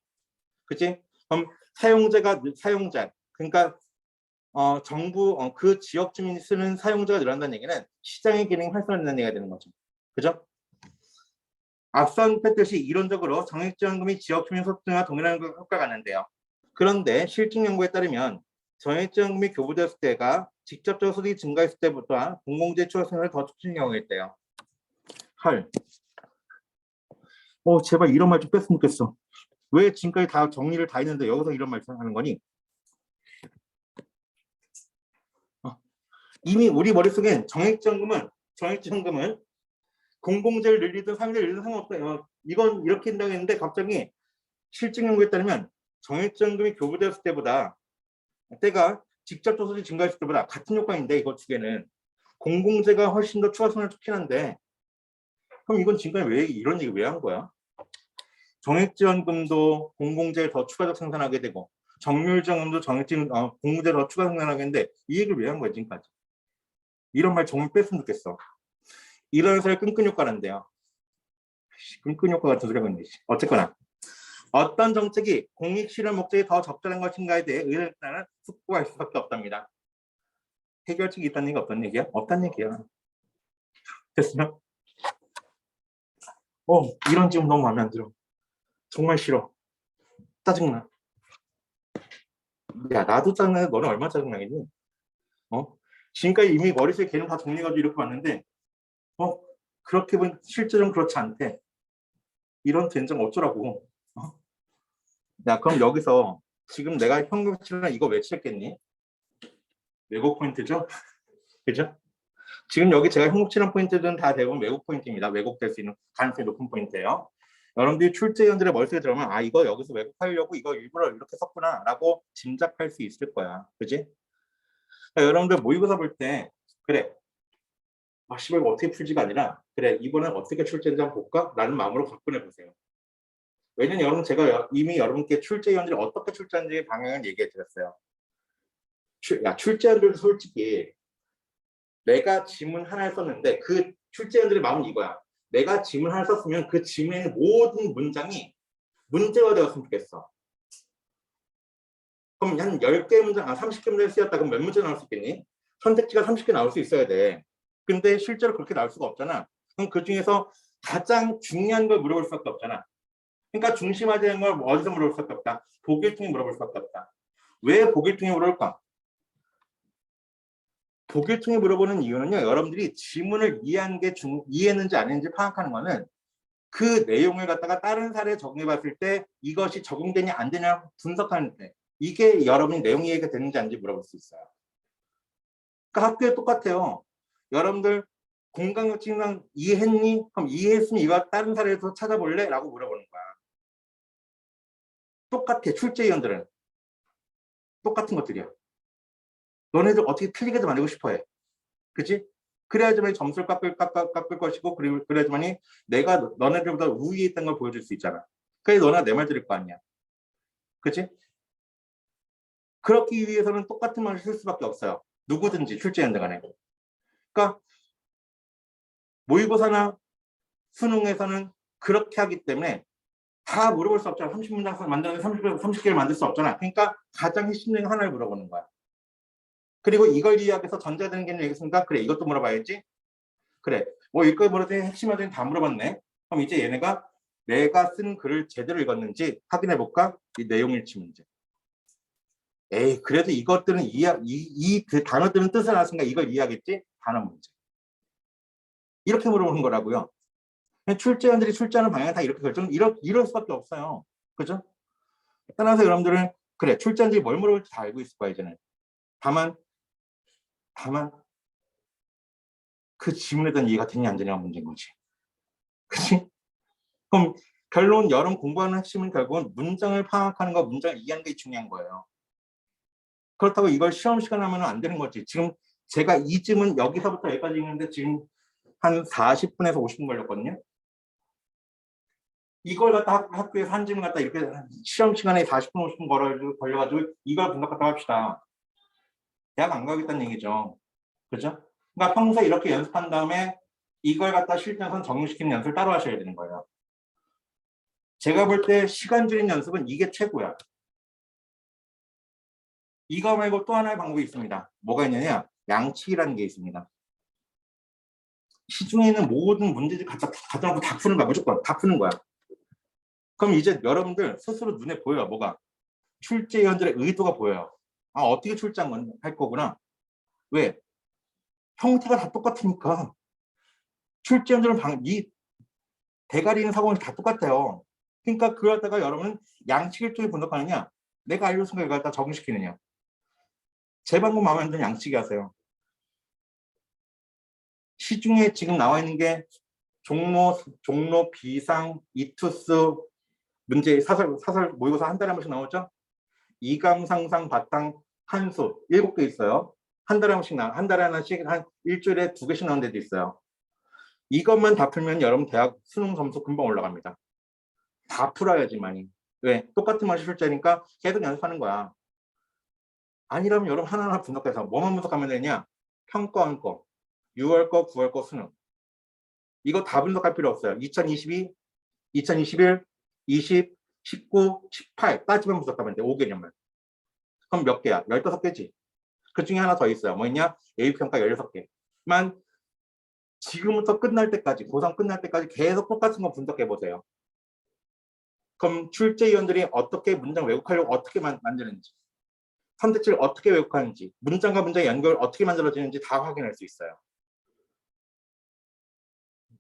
그치? 그럼 사용자, 그러니까 정부, 그 지역 주민이 쓰는 사용자가 늘어난다는 얘기는 시장의 기능이 활성화된다는 얘기가 되는 거죠. 그죠? 앞선 뺐듯이 이론적으로 정액지원금이 지역 주민 소득과 동일한 효과가 나는데요. 그런데 실증 연구에 따르면 정액지원금이 교부되었을 때가 직접적으로 소득이 증가했을 때보다 공공재 추가 생산을 더 촉진하는 경우가 있대요. 헐. 제발 이런 말 좀 뺐으면 좋겠어. 왜 지금까지 다 정리를 다 했는데 여기서 이런 말 하는 거니? 이미 우리 머릿속엔 정액지원금은 공공재를 늘리든 상대를 늘리든 상관없어요. 이건 이렇게 한다고 했는데 갑자기 실증 연구에 따르면 정액지원금이 교부되었을 때가 직접적 소득이 증가했을 때보다 같은 효과인데 이거 두 개는 공공재가 훨씬 더 추가성을 촉진한데 그럼 이건 지금까지 왜 이런 얘기 왜 한 거야? 정액지원금도 공공재를 더 추가적 생산하게 되고 정률지원금도 공공재를 더 추가 생산하게 되는데 이 얘기를 왜 한 거야 지금까지? 이런 말 정말 뺐으면 좋겠어. 이런 사람 끈끈 효과란데요. 끈끈 효과 같은 소리가 있네. 어쨌거나 어떤 정책이 공익 실현 목적이 더 적절한 것인가에 대해 의견을 따르는 숙고할 수밖에 없답니다. 해결책이 있다는 얘기가 없다는 얘기야? 없다는 얘기야. 됐어요? 이런 질문 너무 마음에 안 들어. 정말 싫어. 짜증나. 야, 나도 짜증나. 너는 얼마나 짜증나겠니? 지금까지 이미 머릿속에 개념 다 정리해가지고 이렇게 봤는데 그렇게 보면 실제로는 그렇지 않대. 이런 된장 어쩌라고. 야, 그럼 여기서 지금 내가 평균치는 이거 왜 칠했겠니? 왜곡 포인트죠? 그죠? 지금 여기 제가 현혹치는 포인트들은 다 대부분 왜곡 포인트입니다. 왜곡될 수 있는 가능성이 높은 포인트예요. 여러분들이 출제위원들의 머릿속에 들어오면 이거 여기서 왜곡하려고 이거 일부러 이렇게 썼구나 라고 짐작할 수 있을 거야. 그지? 그러니까 여러분들 모의고사 볼 때 그래. 씨발 이거 어떻게 풀지가 아니라 그래 이번엔 어떻게 출제인지 한번 볼까? 라는 마음으로 접근해 보세요. 왜냐면 여러분 제가 이미 여러분께 출제위원들이 어떻게 출제하는지 방향을 얘기해 드렸어요. 출제위원들도 솔직히 내가 지문 하나를 썼는데 그 출제위원들의 마음은 이거야. 내가 지문 하나를 썼으면 그 지문의 모든 문장이 문제가 되었으면 좋겠어. 그럼 한 10개 문장, 30개 문장을 쓰였다. 그럼 몇 문제 나올 수 있겠니? 선택지가 30개 나올 수 있어야 돼. 근데 실제로 그렇게 나올 수가 없잖아. 그럼 그 중에서 가장 중요한 걸 물어볼 수밖에 없잖아. 그러니까 중심화되어 있는 걸 어디서 물어볼 수밖에 없다. 보길 통해 물어볼 수밖에 없다. 왜 보길 통해 물어볼까? 보기를 통해 물어보는 이유는요. 여러분들이 지문을 이해한 게 이해했는지 안 했는지 파악하는 거는 그 내용을 갖다가 다른 사례에 적용해 봤을 때 이것이 적용되냐 안 되냐 분석하는데 이게 여러분이 내용 이해가 되는지 아닌지 물어볼 수 있어요. 그러니까 학교에 똑같아요. 여러분들 공간적 증상 이해했니? 그럼 이해했으면 이거 다른 사례에서 찾아볼래? 라고 물어보는 거야. 똑같아. 출제위원들은 똑같은 것들이야. 너네들 어떻게 틀리게도 만들고 싶어해. 그치? 그래야지만 점수를 깎을 것이고 그리고 그래야지만 내가 너네들보다 우위에 있다는 걸 보여줄 수 있잖아. 그래 너네가 내 말 들을 거 아니야. 그치? 그렇기 위해서는 똑같은 말을 쓸 수밖에 없어요. 누구든지 출제위원들 간에. 그러니까 모의고사나 수능에서는 그렇게 하기 때문에 다 물어볼 수 없잖아. 30문장 만드는데 30개를 만들 수 없잖아. 그러니까 가장 핵심 중에 하나를 물어보는 거야. 그리고 이걸 이야기해서 전제되는 게 있으니까 그래 이것도 물어봐야지. 그래 뭐 이걸 물어도 핵심하더니 다 물어봤네. 그럼 이제 얘네가 내가 쓴 글을 제대로 읽었는지 확인해 볼까? 이 내용 일치 문제. 에이 그래도 이것들은 그 단어들은 뜻을 알았으니까 이걸 이해하겠지? 단어 문제. 이렇게 물어보는 거라고요. 출제원들이 출제하는 방향 다 이렇게 이럴 수밖에 없어요. 그죠? 따라서 여러분들은 그래 출제원들이 뭘 물어볼지 다 알고 있을 거야 이제는. 다만 그 질문에 대한 이해가 되냐 안 되냐가 문제인 거지. 그치? 그럼 결론 여러분 공부하는 핵심은 결국은 문장을 파악하는 거, 문장을 이해하는 게 중요한 거예요. 그렇다고 이걸 시험 시간 하면 안 되는 거지. 지금 제가 이 질문 여기서부터 여기까지 있는데 지금 한 40분에서 50분 걸렸거든요. 이걸 갖다 학교에서 한 질문 갖다 이렇게 시험 시간에 40분, 50분 걸려가지고 이걸 분석하다 합시다. 대학 안 가겠다는 얘기죠. 그죠? 그러니까 평소에 이렇게 연습한 다음에 이걸 갖다 실전에서 적용시키는 연습을 따로 하셔야 되는 거예요. 제가 볼 때 시간 줄인 연습은 이게 최고야. 이거 말고 또 하나의 방법이 있습니다. 뭐가 있느냐? 양치기라는 게 있습니다. 시중에 있는 모든 문제들 갖다 놓고 다 푸는 거야. 무조건 다 푸는 거야. 그럼 이제 여러분들 스스로 눈에 보여요. 뭐가? 출제위원들의 의도가 보여요. 아 어떻게 출제한 할 거구나. 왜? 형태가 다 똑같으니까. 출제위원들은 이 대가리 있는 사고는 다 똑같아요. 그러니까 그러다가 여러분은 양치기를 통해 분석하느냐 내가 알려준 걸 갖다 적용시키느냐. 제 방법 마음에 안 드는 양치기 하세요. 시중에 지금 나와 있는 게 종로, 비상, 이투스 문제 사설 모의고사 한 달에 한 번씩 나오죠. 이감, 상상, 바탕, 한수 7개 있어요. 한 달에 한 번씩 한 달에 하나씩 한 일주일에 2개씩 나오는 데도 있어요. 이것만 다 풀면 여러분 대학 수능 점수 금방 올라갑니다. 다 풀어야지만이. 왜? 똑같은 맛이 출제니까 계속 연습하는 거야. 아니라면 여러분 하나하나 분석해서 뭐만 분석하면 되냐? 평가원 거, 6월 거, 9월 거 수능. 이거 다 분석할 필요 없어요. 2022, 2021, 20, 19, 18까지만 분석하면 돼. 5개념을. 그럼 몇 개야? 15개지. 그 중에 하나 더 있어요. 뭐냐? A평가 16개만 지금부터 끝날 때까지, 고3 끝날 때까지 계속 똑같은 거 분석해 보세요. 그럼 출제위원들이 어떻게 문장 왜곡하려고 어떻게 만드는지, 선택지를 어떻게 왜곡하는지, 문장과 문장의 연결 어떻게 만들어지는지 다 확인할 수 있어요.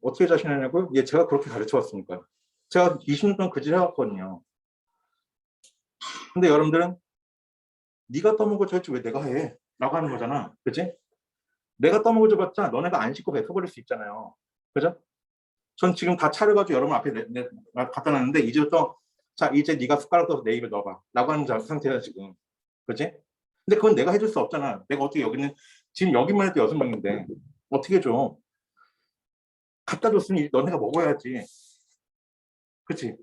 어떻게 자신하냐고요? 예, 제가 그렇게 가르쳐 왔으니까요. 제가 20년 동안 그 짓을 해왔거든요. 근데 여러분들은 네가 떠먹어줘야지 왜 내가 해? 라고 하는 거잖아. 그치? 내가 떠먹어줘봤자 너네가 안 씻고 뱉어버릴 수 있잖아요. 그죠? 전 지금 다 차려가지고 여러분 앞에 갖다 놨는데 이제부터 자 이제 네가 숟가락 떠서 내 입에 넣어봐 라고 하는 상태야 지금. 그치? 근데 그건 내가 해줄 수 없잖아. 내가 어떻게 여기는 지금 여기만 해도 6명인데 어떻게 해줘? 갖다 줬으니 너네가 먹어야지. 그치?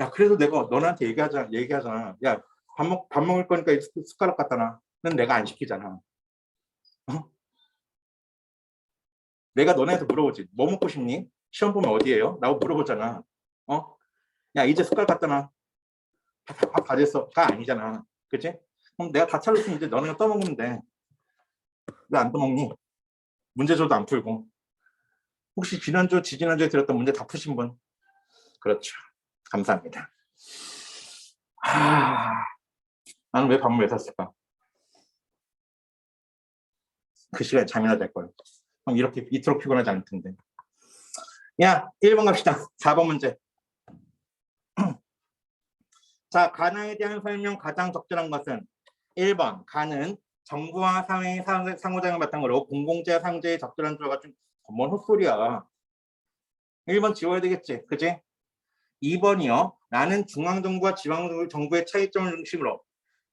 야 그래도 내가 너네한테 얘기하잖아. 야 밥 먹을 거니까 숟가락 갖다 놔. 는 내가 안 시키잖아. 어? 내가 너네한테 물어보지. 뭐 먹고 싶니? 시험 보면 어디에요? 라고 물어보잖아. 어? 야 이제 숟가락 갖다 놔. 밥 다 됐어가 아니잖아. 그치? 그럼 내가 다 차렸으면 이제 너네가 떠먹으면 돼. 왜 안 떠먹니? 문제조도 안 풀고. 혹시 지난주, 지지난주에 들었던 문제 다 푸신 분? 그렇죠. 감사합니다. 나는 왜 밥을 왜 샀을까? 그 시간에 잠이나 잘 거예요. 그럼 이렇게 이토록 피곤하지 않을 텐데. 야, 1번 갑시다. 4번 문제. 자, 가나에 대한 설명 가장 적절한 것은 1번 가는 정부와 사회의 상호작용을 바탕으로 공공재와 상제의 적절한 조화가 좀 뭔 헛소리야. 1번 지워야 되겠지, 그지? 2번이요. 나는 중앙정부와 지방정부의 차이점을 중심으로.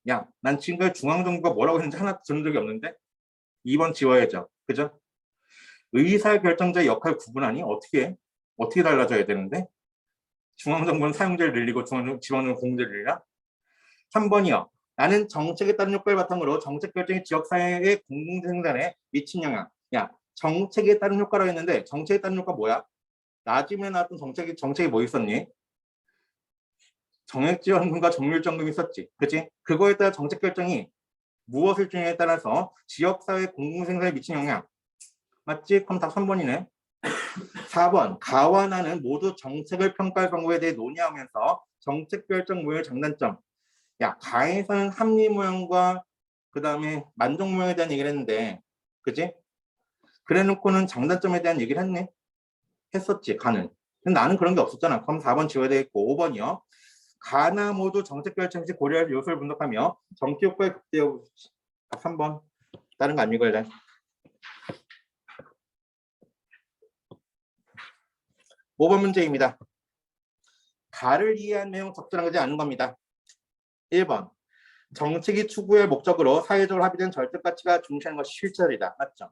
야, 난 지금까지 중앙정부가 뭐라고 했는지 하나 들은 적이 없는데? 2번 지워야죠, 그죠? 의사결정자의 역할 구분하니? 어떻게 달라져야 되는데? 중앙정부는 사용자를 늘리고 지방정부는 공제를 늘리나? 3번이요. 나는 정책에 따른 효과를 바탕으로 정책 결정이 지역사회의 공공생산에 미친 영향. 야, 정책에 따른 효과라고 했는데 정책에 따른 효과 뭐야? 나중에 나왔던 정책이 뭐 있었니? 정액지원금과 정률적금이 있었지. 그치? 그거에 따라 정책 결정이 무엇을 주냐에 따라서 지역사회 공공생산에 미친 영향. 맞지? 그럼 다 3번이네. 4번. 가와 나는 모두 정책을 평가할 방법에 대해 논의하면서 정책 결정 모형의 장단점. 야, 가에서는 합리 모형과 그 다음에 만족 모형에 대한 얘기를 했는데, 그치? 그래 놓고는 장단점에 대한 얘기를 했었지, 가는. 근데 나는 그런 게 없었잖아. 그럼 4번 지워야 되겠고, 5번이요. 가나 모두 정책 결정 시 고려할 요소를 분석하며 정치 효과의 극대 3번. 다른 거 안 읽을래? 5번 문제입니다. 가를 이해한 내용 적절하지 않은 겁니다. 1번. 정책이 추구할 목적으로 사회적으로 합의된 절대 가치가 중시하는 것이 실절이다. 맞죠?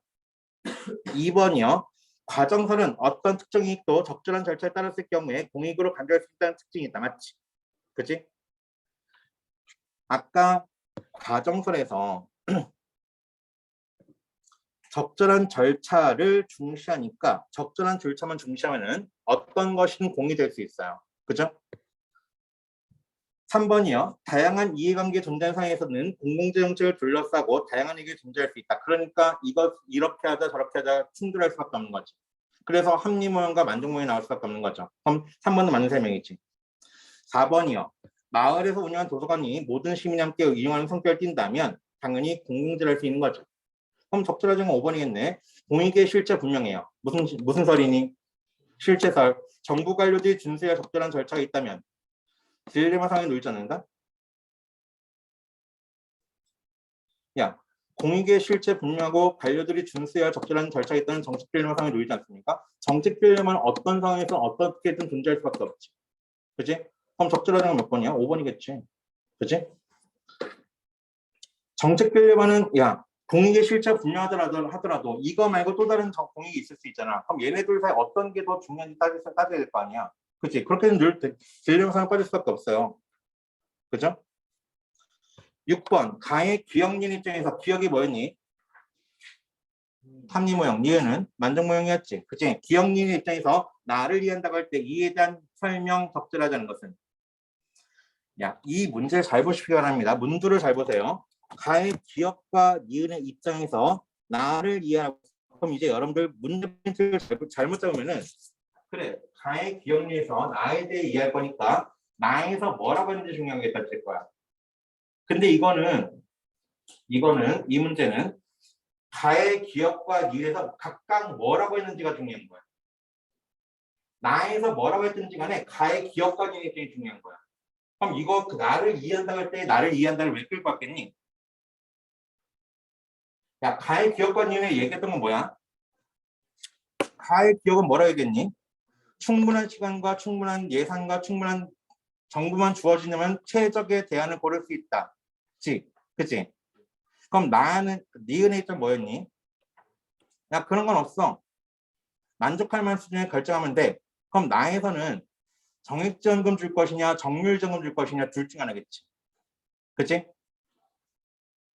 2번이요. 과정설은 어떤 특정 이익도 적절한 절차에 따랐을 경우에 공익으로 간주할 수 있다는 특징이 있다. 맞지? 그치? 아까 과정설에서 적절한 절차를 중시하니까 적절한 절차만 중시하면은 어떤 것이든 공이 될 수 있어요. 그죠? 3번이요. 다양한 이해관계 존재하는 상황에서는 공공재 정책을 둘러싸고 다양한 이익이 존재할 수 있다. 그러니까 이렇게 하자 저렇게 하자 충돌할 수밖에 없는 거지. 그래서 합리 모형과 만족 모형이 나올 수밖에 없는 거죠. 그럼 3번은 맞는 설명이지. 4번이요. 마을에서 운영한 도서관이 모든 시민이 함께 이용하는 성격을 띈다면 당연히 공공재를 할 수 있는 거죠. 그럼 적절하지 건 5번이겠네. 공익의 실체 분명해요. 무슨 설이니? 실체설. 정부 관료들이 준수해야 적절한 절차가 있다면 딜레마 상황에 놓이지 않는다? 야, 공익의 실체 분명하고 관료들이 준수해야 적절한 절차가 있다는 정책 딜레마 상황에 놓이지 않습니까? 정책 딜레마는 어떤 상황에서 어떻게든 존재할 수밖에 없지. 그치? 그럼 적절하지 건 몇 번이야? 5번이겠지. 그치? 정책 딜레마는 야, 공익의 실체가 분명하더라도 이거 말고 또 다른 공익이 있을 수 있잖아. 그럼 얘네들 사이 어떤 게 더 중요한지 따져야 될 거 아니야. 그치? 그렇게는 늘 딜레마 상황에 빠질 수밖에 없어요. 그죠? 6번. 가의 기억린 입장에서 기억이 뭐였니? 합리 모형. 니은은 만족 모형이었지. 그치? 기억린 입장에서 나를 이해한다고 할 때 이에 대한 설명 적절하다는 것은 야, 이 문제를 잘 보시기 바랍니다. 문두를 잘 보세요. 가의 기억과 니은의 입장에서 나를 이해하고 그럼 이제 여러분들 문제 포인트를 잘못 잡으면은 그래 가의 기억리에서 나에 대해 이해할 거니까 나에서 뭐라고 했는지 중요한 게 따질 거야. 근데 이 문제는 가의 기억과 니에서 각각 뭐라고 했는지가 중요한 거야. 나에서 뭐라고 했든지 간에 가의 기억과 니의 입장이 중요한 거야. 그럼 이거 나를 이해한다고 할 때 나를 이해한다를 왜 끌고 왔겠니? 야, 가의 기억과 니에 얘기했던 건 뭐야? 가의 기억은 뭐라 했겠니? 충분한 시간과 충분한 예산과 충분한 정보만 주어지면 최적의 대안을 고를 수 있다. 그치? 그럼 나는 니은의 입장 뭐였니? 야, 그런 건 없어. 만족할 만한 수준에 결정하면 돼. 그럼 나에서는 정액지원금 줄 것이냐 정률지원금 줄 것이냐 둘 중 하나겠지. 그치?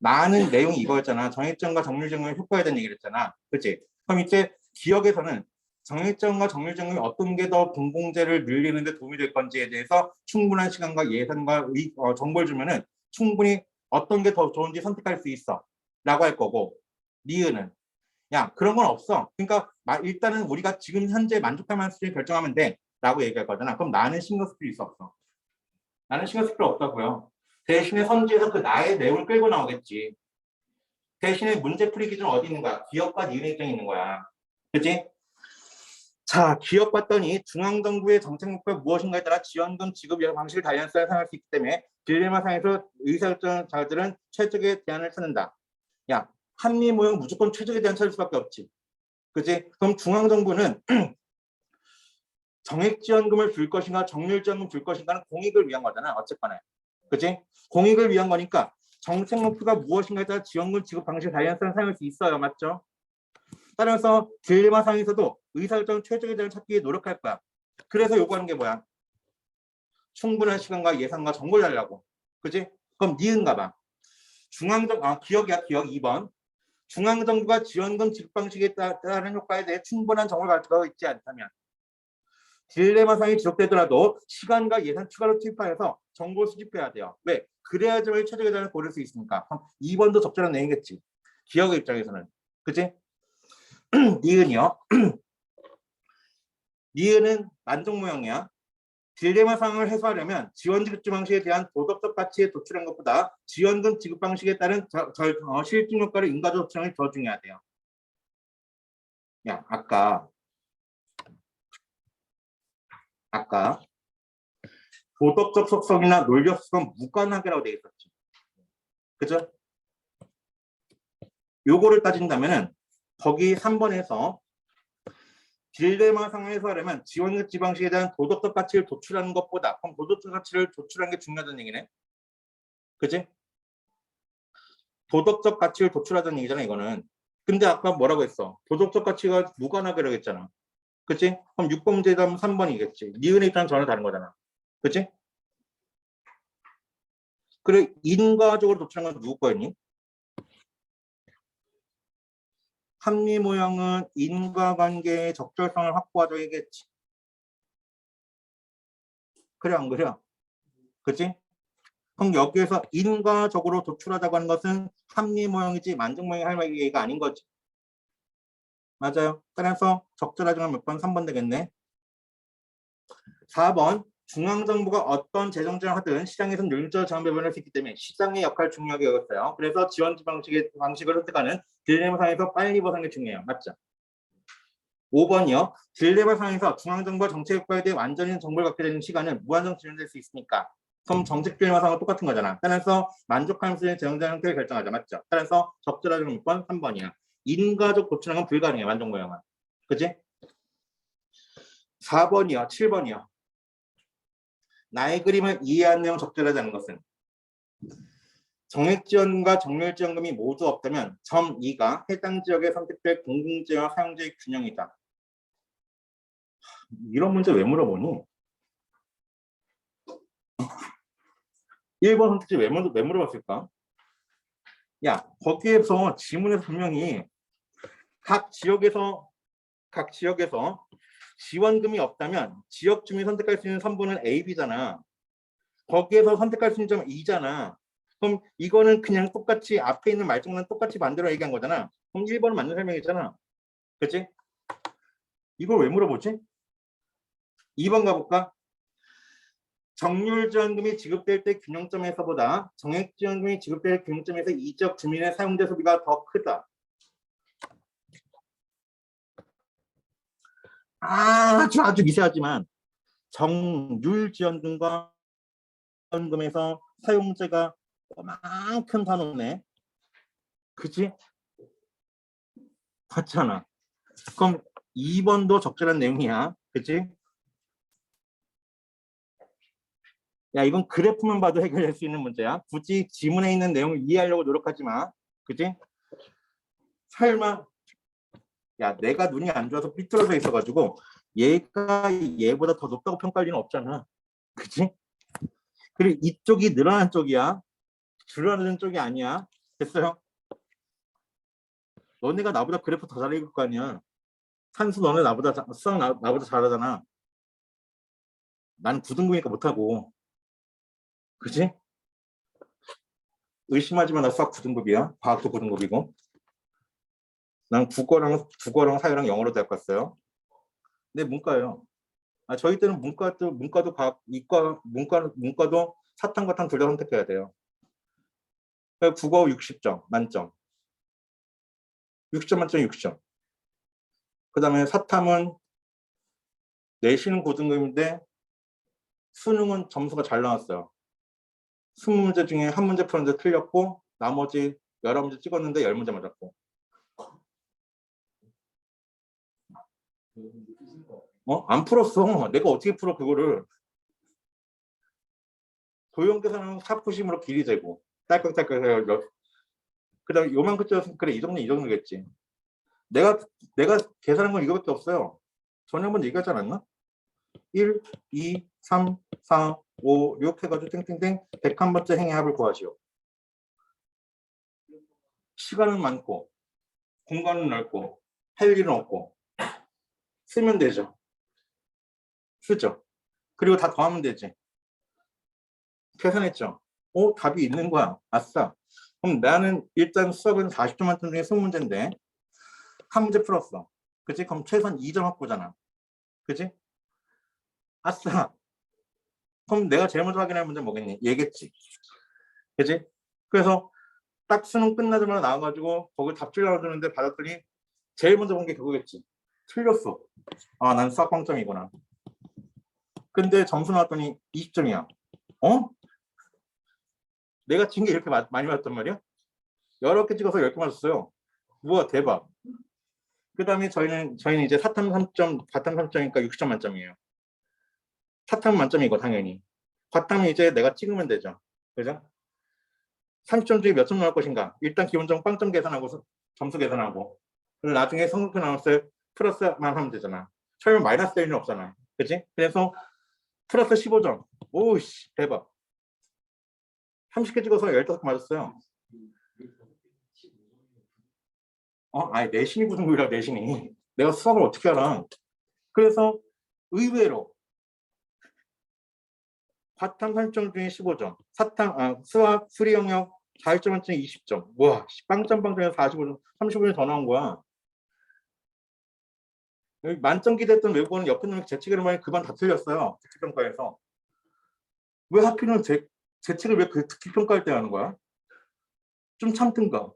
나는 내용이 이거였잖아. 정액지원과 정률지원금의 효과에 대한 얘기를 했잖아. 그치? 그럼 이제 기억에서는 정액지원과 정률지원금이 어떤 게 더 공공재를 늘리는 데 도움이 될 건지에 대해서 충분한 시간과 예산과 정보를 주면은 충분히 어떤 게 더 좋은지 선택할 수 있어. 라고 할 거고 니은은 야 그런 건 없어. 그러니까 일단은 우리가 지금 현재 만족할 만한 수준을 결정하면 돼. 라고 얘기할 거잖아. 그럼 나는 신경 쓸 필요 없어. 나는 신경 쓸 필요 없다고요. 대신에 선지에서 그 나의 내용을 끌고 나오겠지. 대신에 문제풀이 기준 어디 있는 거야? 기업과 니은의 입장이 있는 거야. 그치? 자, 기업 봤더니 중앙정부의 정책 목표가 무엇인가에 따라 지원금 지급 여러 방식을 다양하게 사용할 수 있기 때문에 딜레마 상에서 의사결정자들은 최적의 대안을 찾는다. 야, 한미 모형 무조건 최적의 대안 찾을 수밖에 없지. 그치? 그럼 중앙정부는 정액지원금을 줄 것인가 정률지원금 줄 것인가는 공익을 위한 거잖아. 어쨌거나. 그치? 공익을 위한 거니까 정책 목표가 무엇인가에 따라 지원금 지급 방식을 다양하게 사용할 수 있어요. 맞죠? 따라서 딜레마 상에서도 의사결정 최적의 대안을 찾기 위해 노력할 거야. 그래서 요구하는 게 뭐야? 충분한 시간과 예산과 정보를 달라고. 그치? 그럼 니은가 봐. 기억이야, 기억 2번. 중앙정부가 지원금 지급 방식에 따른 효과에 대해 충분한 정보를 가지고 있지 않다면 딜레마상이 지속되더라도 시간과 예산 추가로 투입하여서 정보를 수집해야 돼요. 왜? 그래야지만 최적의 대안을 고를 수 있으니까. 그럼 2번도 적절한 내용이겠지. 기억의 입장에서는. 그치? 니은이요. 니은은 만족 모형이야. 딜레마 상황을 해소하려면 지원 지급 방식에 대한 도덕적 가치에 도출한 것보다 지원금 지급 방식에 따른 실증 효과를 인과적 도출하는 게 더 중요하대요. 야, 아까 도덕적 속성이나 논리적 속성 무관하게라고 되어 있었지. 그죠? 요거를 따진다면은 거기 3번에서 딜레마 상황에서 하려면 지원금 지급 방식에 대한 도덕적 가치를 도출하는 것보다 그럼 도덕적 가치를 도출하는 게 중요하다는 얘기네. 그치? 도덕적 가치를 도출하자는 얘기잖아 이거는. 근데 아까 뭐라고 했어? 도덕적 가치가 무관하게라고 했잖아. 그치? 그럼 6번 문제에다 하면 3번이겠지. 니은의 입장은 전혀 다른 거잖아. 그치? 그래 인과적으로 도출한 건 누구 거였니? 합리 모형은 인과관계의 적절성을 확보하자겠지. 그래 안 그래? 그치? 그럼 여기에서 인과적으로 도출하자고 하는 것은 합리 모형이지 만족 모형이 할 얘기가 아닌 거지. 맞아요. 따라서 적절하지만 몇 번? 3번 되겠네. 4번 중앙정부가 어떤 재정정을 하든 시장에서는 율적 자원 배분할 수 있기 때문에 시장의 역할을 중요하게 여겼어요. 그래서 지원지 방식을 선택하는 딜레마 상에서 빨리 벗어나는 게 중요해요. 맞죠? 5번이요. 딜레마 상에서 중앙정부와 정책 효과에 대해 완전히 정보를 갖게 되는 시간은 무한정 진행될 수 있으니까 그럼 정책 딜레마 상은 똑같은 거잖아. 따라서 만족하는 수준의 재정정 형태를 결정하자. 맞죠? 따라서 적절하지 6번 3번이야. 인과적 도출은 불가능해. 완전 모형은. 그치? 4번이요. 7번이요. 나의 그림을 이해하는 내용 적절하지 않은 것은 정액지원과 정률지원금이 모두 없다면 점 2가 해당 지역에 선택될 공공재와 사용자의 균형이다. 이런 문제 왜 물어보니? 1번 선택지 왜 물어봤을까? 야, 거기에서 지문에서 분명히 각 지역에서 지원금이 없다면 지역 주민이 선택할 수 있는 선분은 A, B잖아. 거기에서 선택할 수 있는 점은 E잖아. 그럼 이거는 그냥 똑같이 앞에 있는 말정만 똑같이 반대로 얘기한 거잖아. 그럼 1번은 맞는 설명이잖아. 그치? 이걸 왜 물어보지? 2번 가볼까? 정률지원금이 지급될 때 균형점에서보다 정액지원금이 지급될 균형점에서 이 지역 주민의 사용자 소비가 더 크다. 아주 미세하지만 정률지원금과 지원금에서 사용자가 그만큼 단어네. 그치? 같잖아. 그럼 2번도 적절한 내용이야. 그치? 야, 이건 그래프만 봐도 해결할 수 있는 문제야. 굳이 지문에 있는 내용을 이해하려고 노력하지 마. 그치? 설마, 야, 내가 눈이 안 좋아서 삐뚤어져 있어가지고 얘가 얘보다 더 높다고 평가할 리는 없잖아. 그치? 그리고 이쪽이 늘어난 쪽이야. 줄어드는 쪽이 아니야. 됐어요? 너네가 나보다 그래프 더 잘 읽을 거 아니야. 산수 너네 수학 나보다 잘하잖아. 난 9등급이니까 못하고. 그치? 의심하지 마. 나 수학 9등급이야. 과학도 9등급이고. 난 국어랑 사회랑 영어로 대학 갔어요. 근데 문과예요. 저희 때는 문과도 과학, 이과, 문과도 사탕, 과탕 둘 다 선택해야 돼요. 국어 60점, 만점. 60점 만점에 60점. 그 다음에 사탐은 내신은 고등급인데 수능은 점수가 잘 나왔어요. 20문제 중에 한 문제 풀었는데 틀렸고 나머지 11문제 찍었는데 10문제 맞았고. 안 풀었어. 내가 어떻게 풀어 그거를. 도형 계산은 사푸심으로 길이 재고 딸깍딸깍 해가지고 그 다음에 요만큼 쪄서 그래 이 정도겠지. 내가 계산한 건 이거밖에 없어요. 전에 한번 얘기하지 않았나? 1, 2, 3, 4, 5, 6 해가지고 땡땡땡 101번째 행의 합을 구하시오. 시간은 많고 공간은 넓고 할 일은 없고 쓰면 되죠. 쓰죠. 그리고 다 더하면 되지. 계산했죠. 답이 있는 거야. 아싸. 그럼 나는 일단 수업은 40점 만점 중에 20문제인데 한 문제 풀었어. 그치? 그럼 최소한 2점 확보잖아. 그치? 아싸. 그럼 내가 제일 먼저 확인할 문제 뭐겠니? 얘겠지. 그치? 그래서 딱 수능 끝나자마자 나와가지고 거기 답줄 나와주는데 받았더니 제일 먼저 본 게 그거겠지. 틀렸어. 난 수학 빵점이구나. 근데 점수 나왔더니 20점이야. 내가 친 게 이렇게 많이 맞았단 말이야? 여러 개 찍어서 10개 맞았어요. 우와, 대박. 그 다음에 저희는 이제 사탐 3점, 과탐 3점이니까 60점 만점이에요. 사탐 만점이고, 당연히. 과탐은 이제 내가 찍으면 되죠. 그죠? 30점 중에 몇 점 나올 것인가? 일단 기본적으로 빵점 계산하고, 점수 계산하고. 그리고 나중에 성적표 나왔을 때 플러스만 하면 되잖아. 처음에 마이너스 될 일은 없잖아. 그치? 그래서 플러스 15점. 오우씨, 대박. 30개 찍어서 15개 맞았어요. 아니, 내신이 고등급이라 내신이. 내가 수학을 어떻게 알아? 그래서 의외로 과탐 30점 중에 15점, 수학, 수리 영역 40점 만점에 20점. 와, 빵점에서 45점, 35점 더 나온 거야. 만점 기대했던 외국어는 옆에 놈이 제 책을 많이 그만 다 틀렸어요. 특기평가에서. 왜 하필은 제 책을 왜 그 특기평가할 때 하는 거야? 좀 참든가.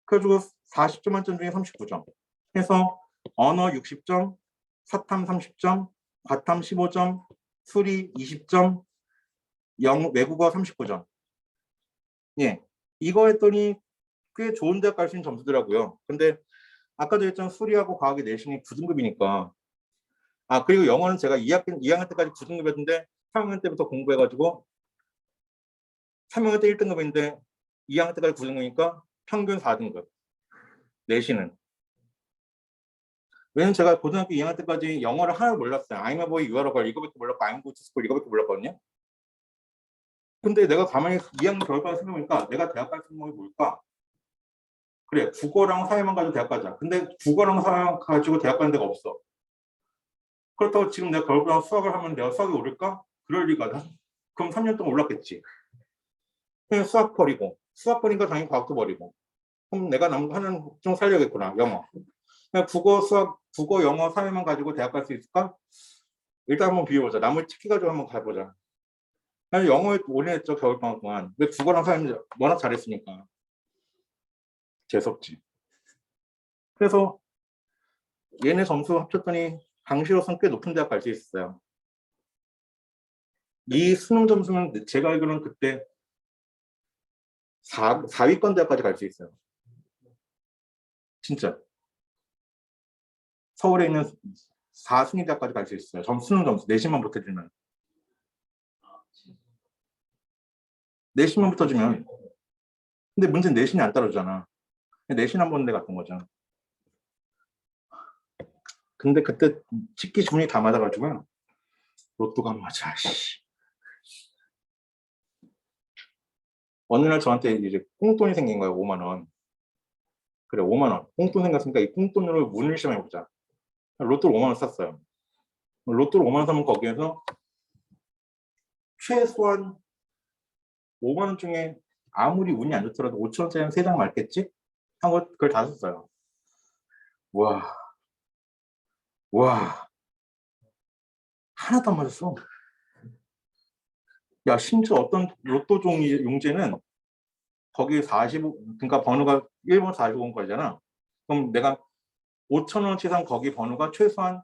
그래가지고 40점 만점 중에 39점. 해서 언어 60점, 사탐 30점, 과탐 15점, 수리 20점, 외국어 39점. 예, 이거 했더니 꽤 좋은 대학 갈 수 있는 점수더라고요. 근데 아까도 했던 수리하고 과학의 내신이 9등급이니까. 그리고 영어는 제가 2학년 때까지 9등급이었는데 3학년 때부터 공부해가지고 3학년 때 1등급인데 2학년 때까지 9등급이니까 평균 4등급. 내신은. 왜냐면 제가 고등학교 2학년 때까지 영어를 하나도 몰랐어요. I'm a boy, you are a girl 이거밖에 몰랐고 I'm going to school 이거밖에 몰랐거든요. 근데 내가 가만히 2학년 겨울방학 생각해보니까 내가 대학 갈 생각이 뭘까? 그래, 국어랑 사회만 가지고 대학 가자. 근데 국어랑 사회만 가지고 대학 가는 데가 없어. 그렇다고 지금 내가 겨울방학 수학을 하면 내가 수학이 오를까? 그럴 리가. 그럼 3년 동안 올랐겠지. 그냥 수학 버리고. 수학 버리니까 당연히 과학도 버리고. 그럼 내가 남은 거 하나는 좀 살려야겠구나. 영어. 그냥 국어, 영어, 사회만 가지고 대학 갈 수 있을까? 일단 한번 비워보자. 나머지 특기 가지고 한번 가보자. 아니, 영어에 올인했죠, 겨울방학 동안. 왜 국어랑 사회는 워낙 잘했으니까. 재수없지. 그래서 얘네 점수 합쳤더니 강시로선 꽤 높은 대학 갈 수 있었어요. 이 수능 점수는 제가 알기로는 그때 4위권 대학까지 갈 수 있어요. 진짜. 서울에 있는 4순위 대학까지 갈 수 있어요. 수능 점수, 내신만 붙어주면. 내신만 붙어주면. 근데 문제는 내신이 안 따라주잖아. 내신 한 번 내 갔던 거죠. 근데 그때 찍기 주문이 다 맞아가지고 로또가 안 맞아. 어느 날 저한테 이제 꽁돈이 생긴 거예요. 5만 원. 그래, 5만 원. 꽁돈 생겼으니까 이 꽁돈으로 문을 시험해보자. 로또를 5만 원 샀어요. 로또를 5만 원 사면 거기에서 최소한 5만 원 중에 아무리 운이 안 좋더라도 5천 원짜리 한 3장 맞겠지? 하고 그걸 다 샀어요. 와. 하나도 안 맞았어. 야, 심지어 어떤 로또 용지는 거기 45, 그러니까 번호가 1번 45번까지잖아. 그럼 내가 5,000원어치 산 거기 번호가 최소한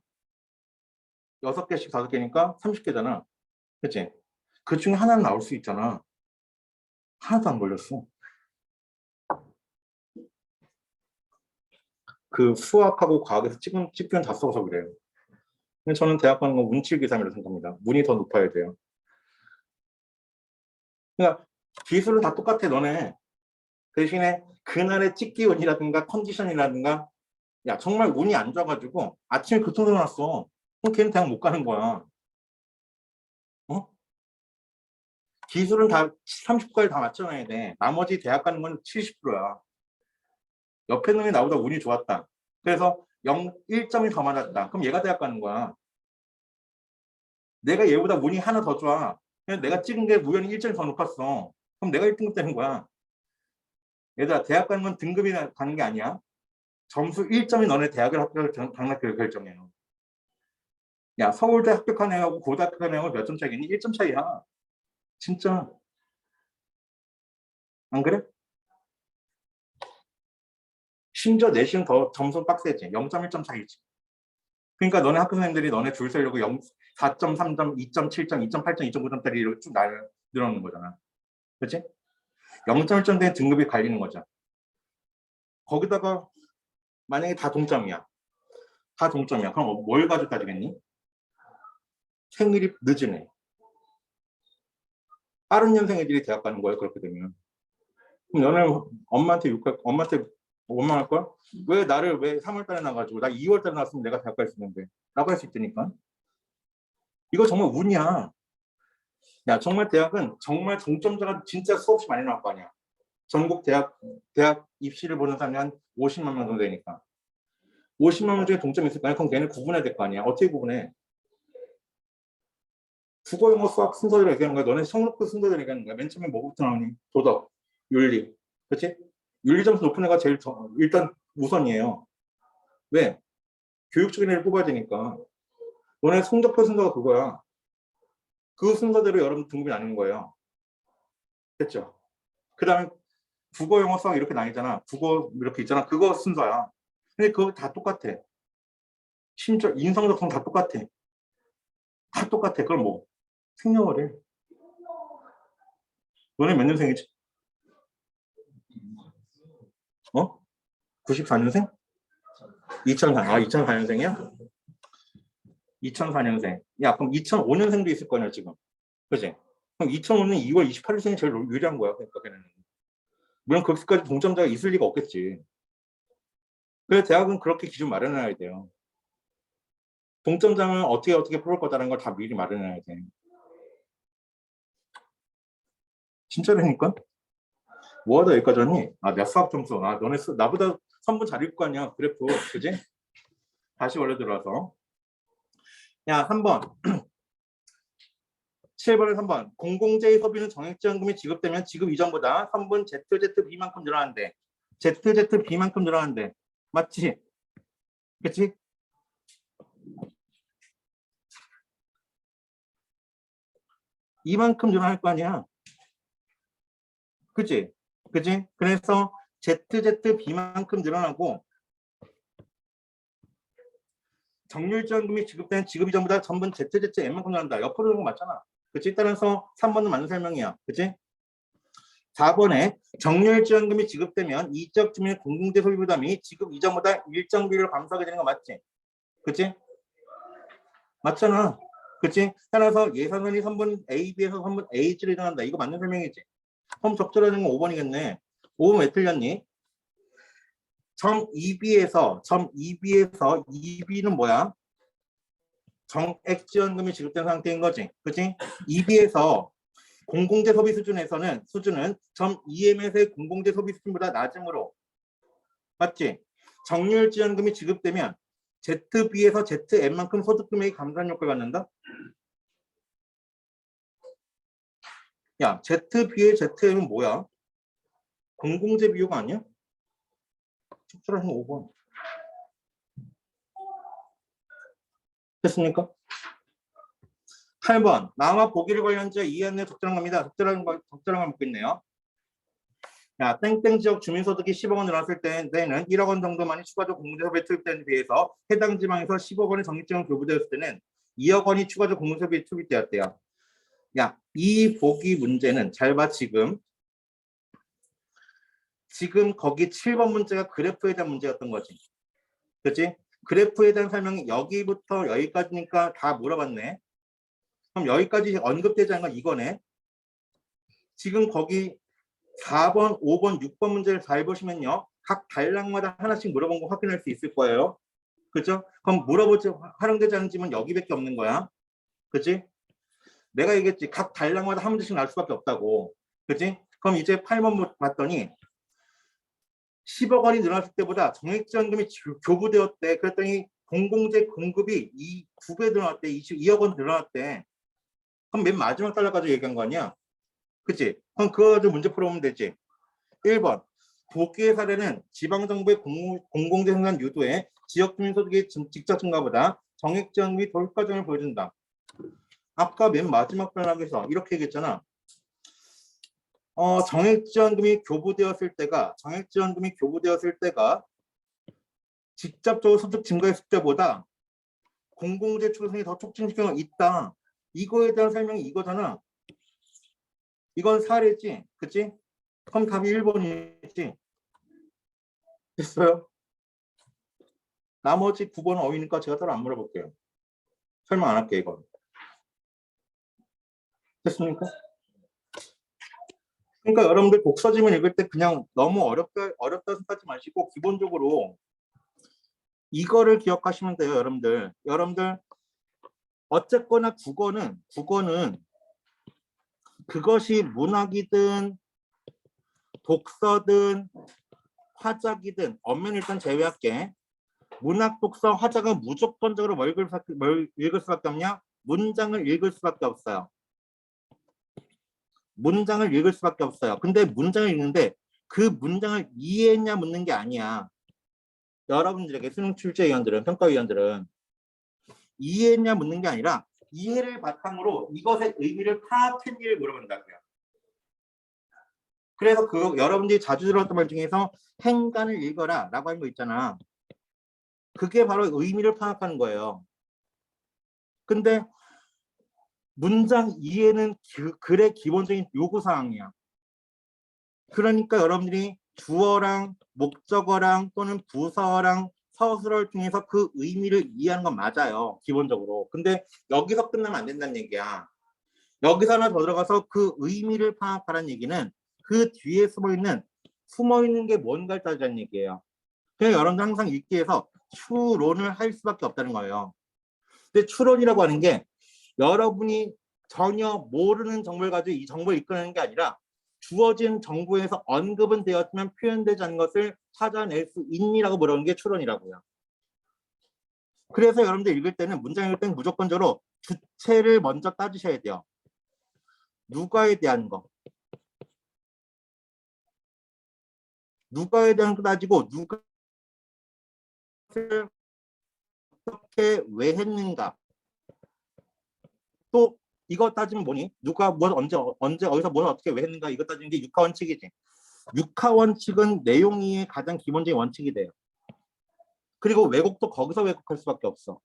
6개씩 5개니까 30개잖아. 그치? 그 중에 하나는 나올 수 있잖아. 하나도 안 걸렸어. 그 수학하고 과학에서 찍기는 다 써서 그래요. 근데 저는 대학 가는 건 운칠기삼이라고 생각합니다. 운이 더 높아야 돼요. 그러니까 기술은 다 똑같아, 너네. 대신에 그날의 찍기 운이라든가 컨디션이라든가, 야, 정말 운이 안 좋아가지고 아침에 교통사고 났어. 그럼 걔는 대학 못 가는 거야. 어? 기술은 다 30까지 다 맞춰놔야 돼. 나머지 대학 가는 건 70%야. 옆에 놈이 나보다 운이 좋았다. 그래서 1점이 더 맞았다. 그럼 얘가 대학 가는 거야. 내가 얘보다 운이 하나 더 좋아. 그냥 내가 찍은 게 우연히 1점이 더 높았어. 그럼 내가 1등급 되는 거야. 얘들아, 대학 가는 건 등급이 가는 게 아니야. 점수 1점이 너네 대학을 방학교를 결정해요. 야, 서울대 합격한 애하고 고대 합격한 애하고 몇 점 차이겠니? 1점 차이야. 진짜. 안 그래? 심지어 내신 더 점수 빡세지. 0.1점 차이지. 그러니까 너네 학교 선생님들이 너네 줄 세려고 4점, 3점, 2.7점, 2.8점, 2.9점짜리 이렇게 쭉 늘어놓는 거잖아. 그렇지? 0.1점 된 등급이 갈리는 거죠. 거기다가 만약에 다 동점이야. 다 동점이야. 그럼 뭘 가지고 따지겠니? 생일이 늦은 애. 빠른 년생 애들이 대학 가는 거예요. 그렇게 되면. 그럼 너는 엄마한테 원망할 거야? 왜 나를 왜 3월 달에 나가지고 나 2월 달에 나왔으면 내가 대학 갈 수 있는데 라고 할 수 있다니까. 이거 정말 운이야. 야, 정말 대학은 정말 동점자가 진짜 수없이 많이 나올 거 아니야. 전국 대학 입시를 보는 사람이 한 50만 명 정도 되니까. 50만 명 중에 동점이 있을 거 아니야. 그럼 걔는 구분해야 될 거 아니야. 어떻게 구분해? 국어, 영어, 수학 순서대로 얘기하는 거야. 너네 성적표 순서대로 얘기하는 거야. 맨 처음에 뭐부터 나오니? 도덕, 윤리. 그렇지? 윤리 점수 높은 애가 제일 일단 우선이에요. 왜? 교육적인 애를 뽑아야 되니까. 너네 성적표 순서가 그거야. 그 순서대로 여러분 등급이 나뉘는 거예요. 됐죠? 그 다음에 국어, 영어, 수학 이렇게 나뉘잖아. 국어 이렇게 있잖아. 그거 순서야. 근데 그거 다 똑같아. 심지어 인성 적성 다 똑같아. 다 똑같아. 그걸 뭐 생년월일. 너네 몇 년생이지? 어? 94년생? 2004, 2004년생이야? 2004년생. 야, 그럼 2005년생도 있을 거냐, 지금. 그지? 그럼 2005년 2월 28일생이 제일 유리한 거야. 그러니까 걔는. 물론 거기까지 동점자가 있을 리가 없겠지. 그래서 대학은 그렇게 기준 마련해야 돼요. 동점자는 어떻게 풀을 거다라는 걸 다 미리 마련해야 돼. 진짜라니까? 뭐하다 여기까지 왔니? 아, 몇 수학 점수. 아, 너네 나보다 3분 잘 읽을 거 아니야. 그래프. 그지? 다시 원래 들어와서. 야, 3번. 7번에 3번. 공공재의 소비는 정액지원금이 지급되면 지급 이전보다 3분 ZZB만큼 늘어난대. ZZB만큼 늘어난대. 맞지? 그치? 이만큼 늘어날 거 아니야. 그치? 그치? 그래서 ZZB만큼 늘어나고 정률지원금이 지급된 지급 이전보다 전분 ZZM만큼 늘어난다. 옆으로 되는 거 맞잖아. 그치? 따라서 3번은 맞는 설명이야. 그치? 4번에 정률지원금이 지급되면 이적 주민의 공공재 소비 부담이 지급 이전보다 일정 비율을 감소하게 되는 거 맞지? 그치? 맞잖아. 그치? 따라서 예산원이 3분 AB에서 3분 AH를 일어난다. 이거 맞는 설명이지? 그럼 적절하는 건 5번이겠네. 5번 왜 틀렸니? 점 2B에서 2B는 뭐야? 정액지원금이 지급된 상태인 거지. 그치? 2B에서 공공재 소비 수준은 점 2M에서의 공공재 소비 수준보다 낮으므로 맞지? 정률 지원금이 지급되면 ZB에서 ZM만큼 소득 금액이 감소한 효과를 갖는다? 야, ZB의 ZM은 뭐야? 공공재 비율가 아니야? 적절한 5번. 됐습니까? 8번. 나와 보기를 관련자 이해 안내 적절한 겁니다. 적절한 걸 묻고 있네요. 야, 땡땡 지역 주민소득이 10억 원 늘었을 때는 1억 원 정도만이 추가적 공공재업에 투입되는 데 비해서 해당 지방에서 10억 원의 정액지원 교부되었을 때는 2억 원이 추가적 공공재업에 투입되었대요. 야, 이 보기 문제는 잘 봐. 지금 거기 7번 문제가 그래프에 대한 문제였던 거지. 그렇지? 그래프에 대한 설명이 여기부터 여기까지니까 다 물어봤네. 그럼 여기까지 언급되지 않은 건 이거네. 지금 거기 4번, 5번, 6번 문제를 잘 보시면요. 각 단락마다 하나씩 물어본 거 확인할 수 있을 거예요. 그죠? 그럼 물어보지 활용되지 않은 질문 여기밖에 없는 거야. 그치? 내가 얘기했지. 각 단락마다 한 문제씩 나올 수밖에 없다고. 그치? 그럼 이제 8번 봤더니 10억 원이 늘어났을 때보다 정액지원금이 교부되었대. 그랬더니 공공재 공급이 2배 늘어났대. 22억 원 늘어났대. 그럼 맨 마지막 단락 가지고 얘기한 거 아니야? 그치? 그럼 그거 가지고 문제 풀어보면 되지. 1번. 복귀의 사례는 지방정부의 공공재 생산 유도에 지역주민소득의 직접 증가보다 정액지원금이 더 효과적을 보여준다. 아까 맨 마지막 단락에서 이렇게 얘기했잖아. 정액지원금이 교부되었을 때가 직접적으로 소득 증가했을 때보다 공공재 추진이 더 촉진시키는 거 있다. 이거에 대한 설명이 이거잖아. 이건 사례지. 그치? 그럼 답이 1번이지. 됐어요? 나머지 9번은 어휘니까 제가 따로 안 물어볼게요. 설명 안 할게요, 이건. 됐습니까? 그러니까 여러분들 독서지문 읽을 때 그냥 너무 어렵다 생각하지 마시고 기본적으로 이거를 기억하시면 돼요, 여러분들. 어쨌거나 국어는 그것이 문학이든 독서든 화작이든 엄면 일단 제외할게. 문학, 독서, 화작은 무조건적으로 뭘 읽을 수밖에 없냐? 문장을 읽을 수밖에 없어요. 문장을 읽을 수밖에 없어요. 근데 문장을 읽는데 그 문장을 이해했냐 묻는 게 아니야. 여러분들에게 수능 출제위원들은, 평가위원들은 이해했냐 묻는 게 아니라 이해를 바탕으로 이것의 의미를 파악했니를 물어본다고요. 그래서 여러분들이 자주 들었던 말 중에서 행간을 읽어라 라고 하는 거 있잖아. 그게 바로 의미를 파악하는 거예요. 근데 문장 이해는 글의 기본적인 요구사항이야. 그러니까 여러분들이 주어랑 목적어랑 또는 부사어랑 서술어를 통해서 그 의미를 이해하는 건 맞아요. 기본적으로. 근데 여기서 끝나면 안 된다는 얘기야. 여기서 하나 더 들어가서 그 의미를 파악하라는 얘기는 그 뒤에 숨어있는 게 뭔가를 따지자는 얘기예요. 그냥 여러분들 항상 읽기에서 추론을 할 수밖에 없다는 거예요. 근데 추론이라고 하는 게 여러분이 전혀 모르는 정보를 가지고 이 정보를 이끌어내는 게 아니라 주어진 정보에서 언급은 되었지만 표현되지 않은 것을 찾아낼 수 있니라고 물어보는 게 추론이라고요. 그래서 여러분들 읽을 때는 문장 읽을 때는 무조건적으로 주체를 먼저 따지셔야 돼요. 누가에 대한 거. 누가에 대한 거 따지고 누가 어떻게 왜 했는가. 또 이거 따지면 뭐니? 누가 뭘 언제 어디서 뭘 어떻게 왜 했는가 이거 따지는 게 육하 원칙이지. 육하 원칙은 내용 이해의 가장 기본적인 원칙이 돼요. 그리고 왜곡도 거기서 왜곡할 수밖에 없어.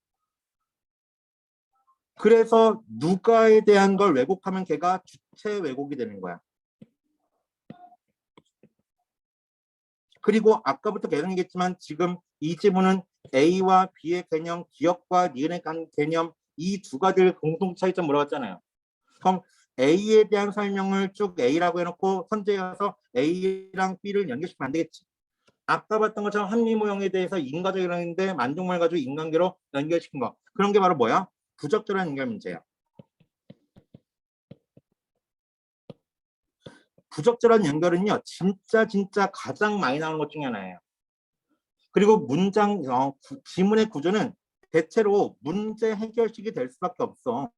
그래서 누가에 대한 걸 왜곡하면 걔가 주체 왜곡이 되는 거야. 그리고 아까부터 계속 얘기했지만 지금 이 지문은 A와 B의 개념, 기억과 니은의 개념 이 두 가지를 공통 차이점 물어봤잖아요. 그럼 A에 대한 설명을 쭉 A라고 해놓고 선제해서 A랑 B를 연결시키면 안 되겠지. 아까 봤던 것처럼 한미모형에 대해서 인과적이라는데 만족말 가지고 인관계로 연결시킨 거. 그런 게 바로 뭐야? 부적절한 연결 문제야. 부적절한 연결은요. 진짜 가장 많이 나오는 것 중에 하나예요. 그리고 문장, 지문의 구조는 대체로 문제 해결식이 될 수밖에 없어.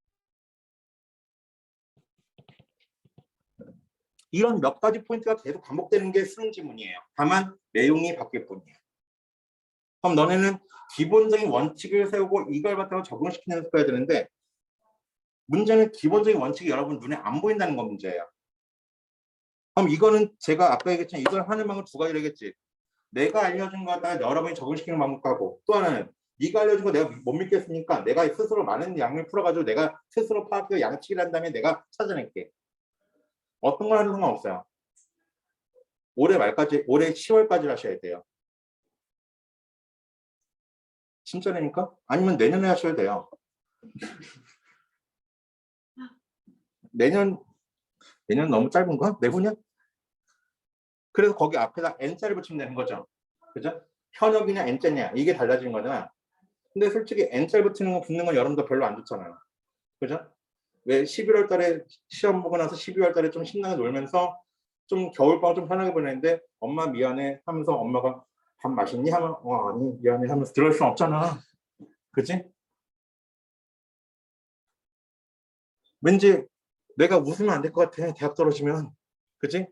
이런 몇 가지 포인트가 계속 반복되는 게 수능 지문이에요. 다만 내용이 바뀔 뿐이에요. 그럼 너네는 기본적인 원칙을 세우고 이걸 바탕으로 적용시키는 연습해야 되는데 문제는 기본적인 원칙이 여러분 눈에 안 보인다는 건 문제예요. 그럼 이거는 제가 아까 얘기했지만 이걸 하는 방법 두 가지겠지. 내가 알려준 거다 여러분이 적응시키는 방법하고 또 하나는 네가 알려준 거 내가 못 믿겠으니까 내가 스스로 많은 양을 풀어가지고 내가 스스로 파악해서 양치기를 한 다음에 내가 찾아낼게. 어떤 걸 하는 상관없어요. 올해 말까지, 올해 10월까지 하셔야 돼요. 진짜라니까? 아니면 내년에 하셔야 돼요. 내년 너무 짧은가? 내후년? 그래서 거기 앞에다 N자를 붙이면 되는 거죠. 그죠? 현역이냐 N자냐 이게 달라지는 거잖아. 근데 솔직히 N자 붙는 건 여러분도 별로 안 좋잖아요. 그죠? 왜 11월 달에 시험 보고 나서 12월 달에 좀 신나게 놀면서 좀 겨울방학 좀 편하게 보내는데 엄마 미안해 하면서 엄마가 밥 맛있니? 하면 아니 미안해 하면서 들어올 순 없잖아. 그치? 왠지 내가 웃으면 안 될 것 같아. 대학 떨어지면. 그치?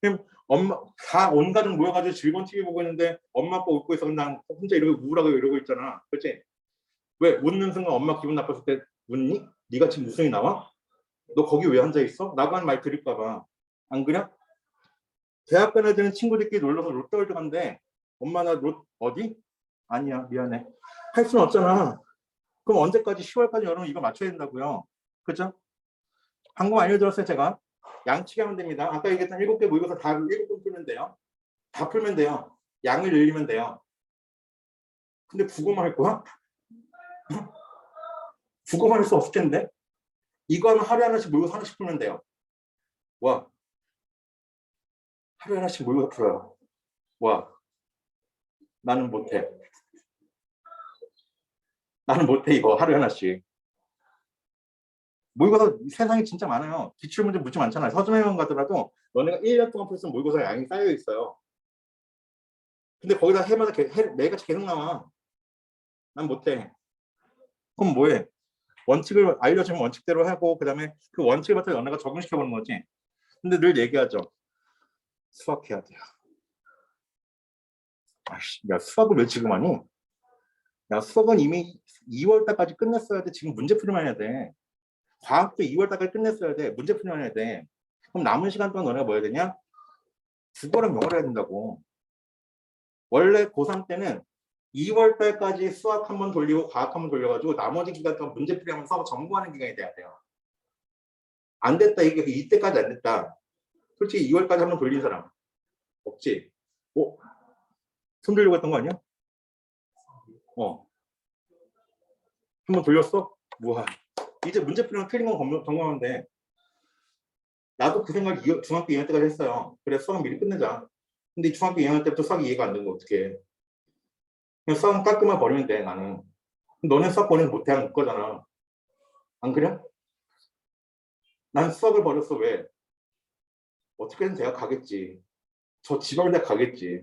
그럼 엄마 다 온 가족 모여가지고 즐거운 TV 보고 있는데 엄마 아빠 웃고 있어. 난 혼자 이러고 우울하게 이러고 있잖아. 그치? 왜 웃는 순간 엄마 기분 나빴을 때 웃니? 네가 지금 웃음이 나와? 너 거기 왜 앉아 있어? 나가는 말 들을까 봐. 안 그래? 대학 간 애들은 친구들끼리 놀러서 롯데월드 간대. 엄마 나 어디? 아니야 미안해. 할 수는 없잖아. 그럼 언제까지 10월까지 여러분 이거 맞춰야 된다고요. 그죠? 방금 알려드렸어요 제가. 양치기 하면 됩니다. 아까 얘기했던 7개 모의고사 다 7번 풀면 돼요. 다 풀면 돼요. 양을 늘리면 돼요. 근데 국어만 할 거야? 국어만 할 수 없을 텐데. 이거 하면 하루에 하나씩 모의고사 하나씩 풀면 돼요. 와. 하루에 하나씩 모의고사 풀어요. 와. 나는 못해. 나는 못해 이거 하루에 하나씩. 모의고사 세상에 진짜 많아요. 기출문제 무지 많잖아요. 서점에만 가더라도 너네가 1년 동안 풀었으면 모의고사 양이 쌓여 있어요. 근데 거기다 해마다 매일같이 계속 나와. 난 못해. 그럼 뭐해? 원칙을 알려주면 원칙대로 하고 그다음에 그 원칙을 갖다 너네가 적용시켜보는 거지. 근데 늘 얘기하죠. 수학해야 돼요. 아이씨, 야 수학을 왜 지금 하니? 야 수학은 이미 2월 달까지 끝냈어야 돼. 지금 문제 풀이만 해야 돼. 과학도 2월 달까지 끝냈어야 돼. 문제 풀이만 해야 돼. 그럼 남은 시간 동안 너네가 뭐 해야 되냐? 국어랑 영어를 해야 된다고. 원래 고3 때는 2월 달까지 수학 한번 돌리고 과학 한번 돌려가지고 나머지 기간 동안 문제풀이 하면서 점검하는 기간이 돼야 돼요. 안 됐다. 이게 이때까지 안 됐다. 솔직히 2월까지 한번 돌린 사람 없지? 손 들려고 했던 거 아니야? 한번 돌렸어? 우와. 이제 문제풀이랑 틀린 건 점검하면 돼. 나도 그 생각 중학교 2학년 때까지 했어요. 그래 수학 미리 끝내자. 근데 중학교 2학년 때부터 수학이 이해가 안 되는 거 어떡해. 그냥 수학은 깔끔하게 버리면 돼 나는. 너는 수학 버리면 못해 안 거잖아. 안 그래? 난 수학을 버렸어. 왜? 어떻게든 대학 가겠지. 저 지방대 가겠지.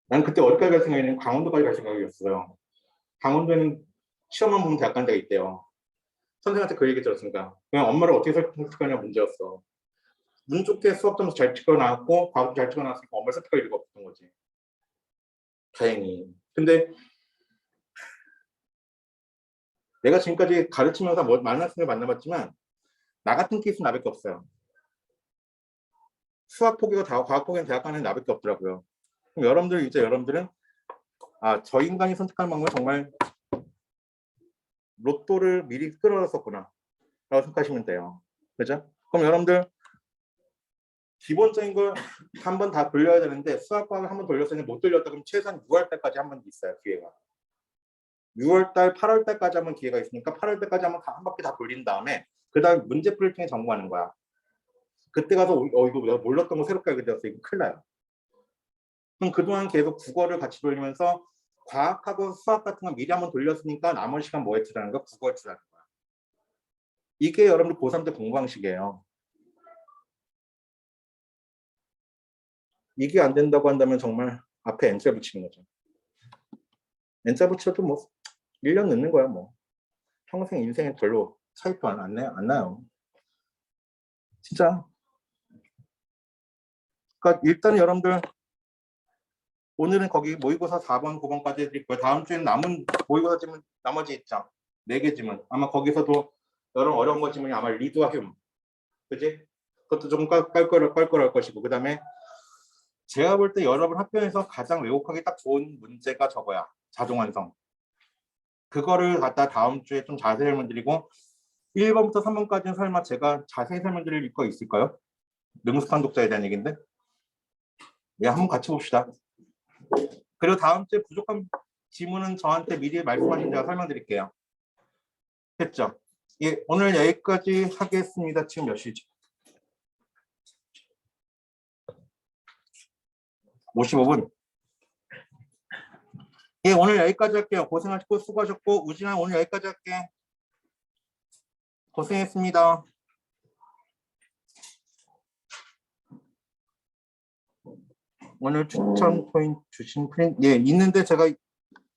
난 그때 어디까지 갈 생각이냐면 강원도까지 갈 생각이었어요. 강원도에는 시험만 보면 대학 가는 데가 있대요. 선생님한테 그 얘기 들었으니까 그냥 엄마를 어떻게 설득하냐 문제였어. 운 좋게 수학 점수 잘 찍어 나왔고 과학도 잘 찍어 나왔으니까 엄마를 설득할 일이 없었던 거지. 다행히. 근데 내가 지금까지 가르치면서 많은 학생을 만나봤지만 나 같은 케이스는 나밖에 없어요. 수학 포기가 다 과학 포기는 대학 가는 나밖에 없더라고요. 그럼 여러분들은 저 인간이 선택하는 방법은 정말 로또를 미리 끌어놨었구나 라고 생각하시면 돼요. 그죠? 그럼 여러분들 기본적인 걸 한 번 다 돌려야 되는데 수학 과학을 한 번 돌렸으니 못 돌렸다 그러면 최소한 6월 달까지 한 번 있어요. 기회가. 6월 달, 8월 달까지 한번 기회가 있으니까 8월 달까지 한 바퀴 다 돌린 다음에 그 다음 문제풀이를 통해 점검하는 거야. 그때 가서 이거 내가 몰랐던 거 새롭게 알게 되었어. 이거 큰일 나요. 그럼 그동안 계속 국어를 같이 돌리면서 과학하고 수학 같은 거 미리 한번 돌렸으니까 나머지 시간 뭐에 투자하는 거야? 국어에 투자하는 거야. 이게 여러분들 고3 때 공부 방식이에요. 이게 안 된다고 한다면 정말 앞에 N자 붙이는 거죠. N자 붙여도 뭐 1년 늦는 거야 뭐. 평생 인생에 별로 차이도 안 나요. 진짜. 그러니까 일단 여러분들 오늘은 거기 모의고사 4번, 9번까지 해드릴 거예요. 다음 주에는 남은 모의고사 지문 나머지 있죠. 4개 지문. 아마 거기서도 여러 어려운 거 지문이 아마 리드와 흉. 그지? 그것도 좀 깔깔할 것이고, 그 다음에 제가 볼 때 여러분 학교에서 가장 왜곡하기 딱 좋은 문제가 저거야. 자동완성. 그거를 갖다 다음 주에 좀 자세히 설명드리고 1번부터 3번까지는 설마 제가 자세히 설명드릴 거 있을까요? 능숙한 독자에 대한 얘기인데. 예, 한번 같이 봅시다. 그리고 다음 주에 부족한 지문은 저한테 미리 말씀하신 제가 설명드릴게요. 됐죠? 예, 오늘 여기까지 하겠습니다. 지금 몇 시지? 55분. 예, 오늘 여기까지 할게요. 고생하셨고 수고하셨고 우진아 오늘 여기까지 할게. 고생했습니다. 오늘 추천 포인트 주신 프린트 예 있는데 제가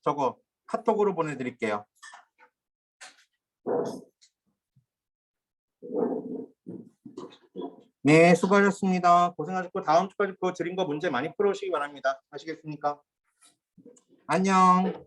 저거 카톡으로 보내드릴게요. 네, 수고하셨습니다. 고생하셨고 다음 주까지 그거 드린 거 문제 많이 풀어오시기 바랍니다. 아시겠습니까? 안녕.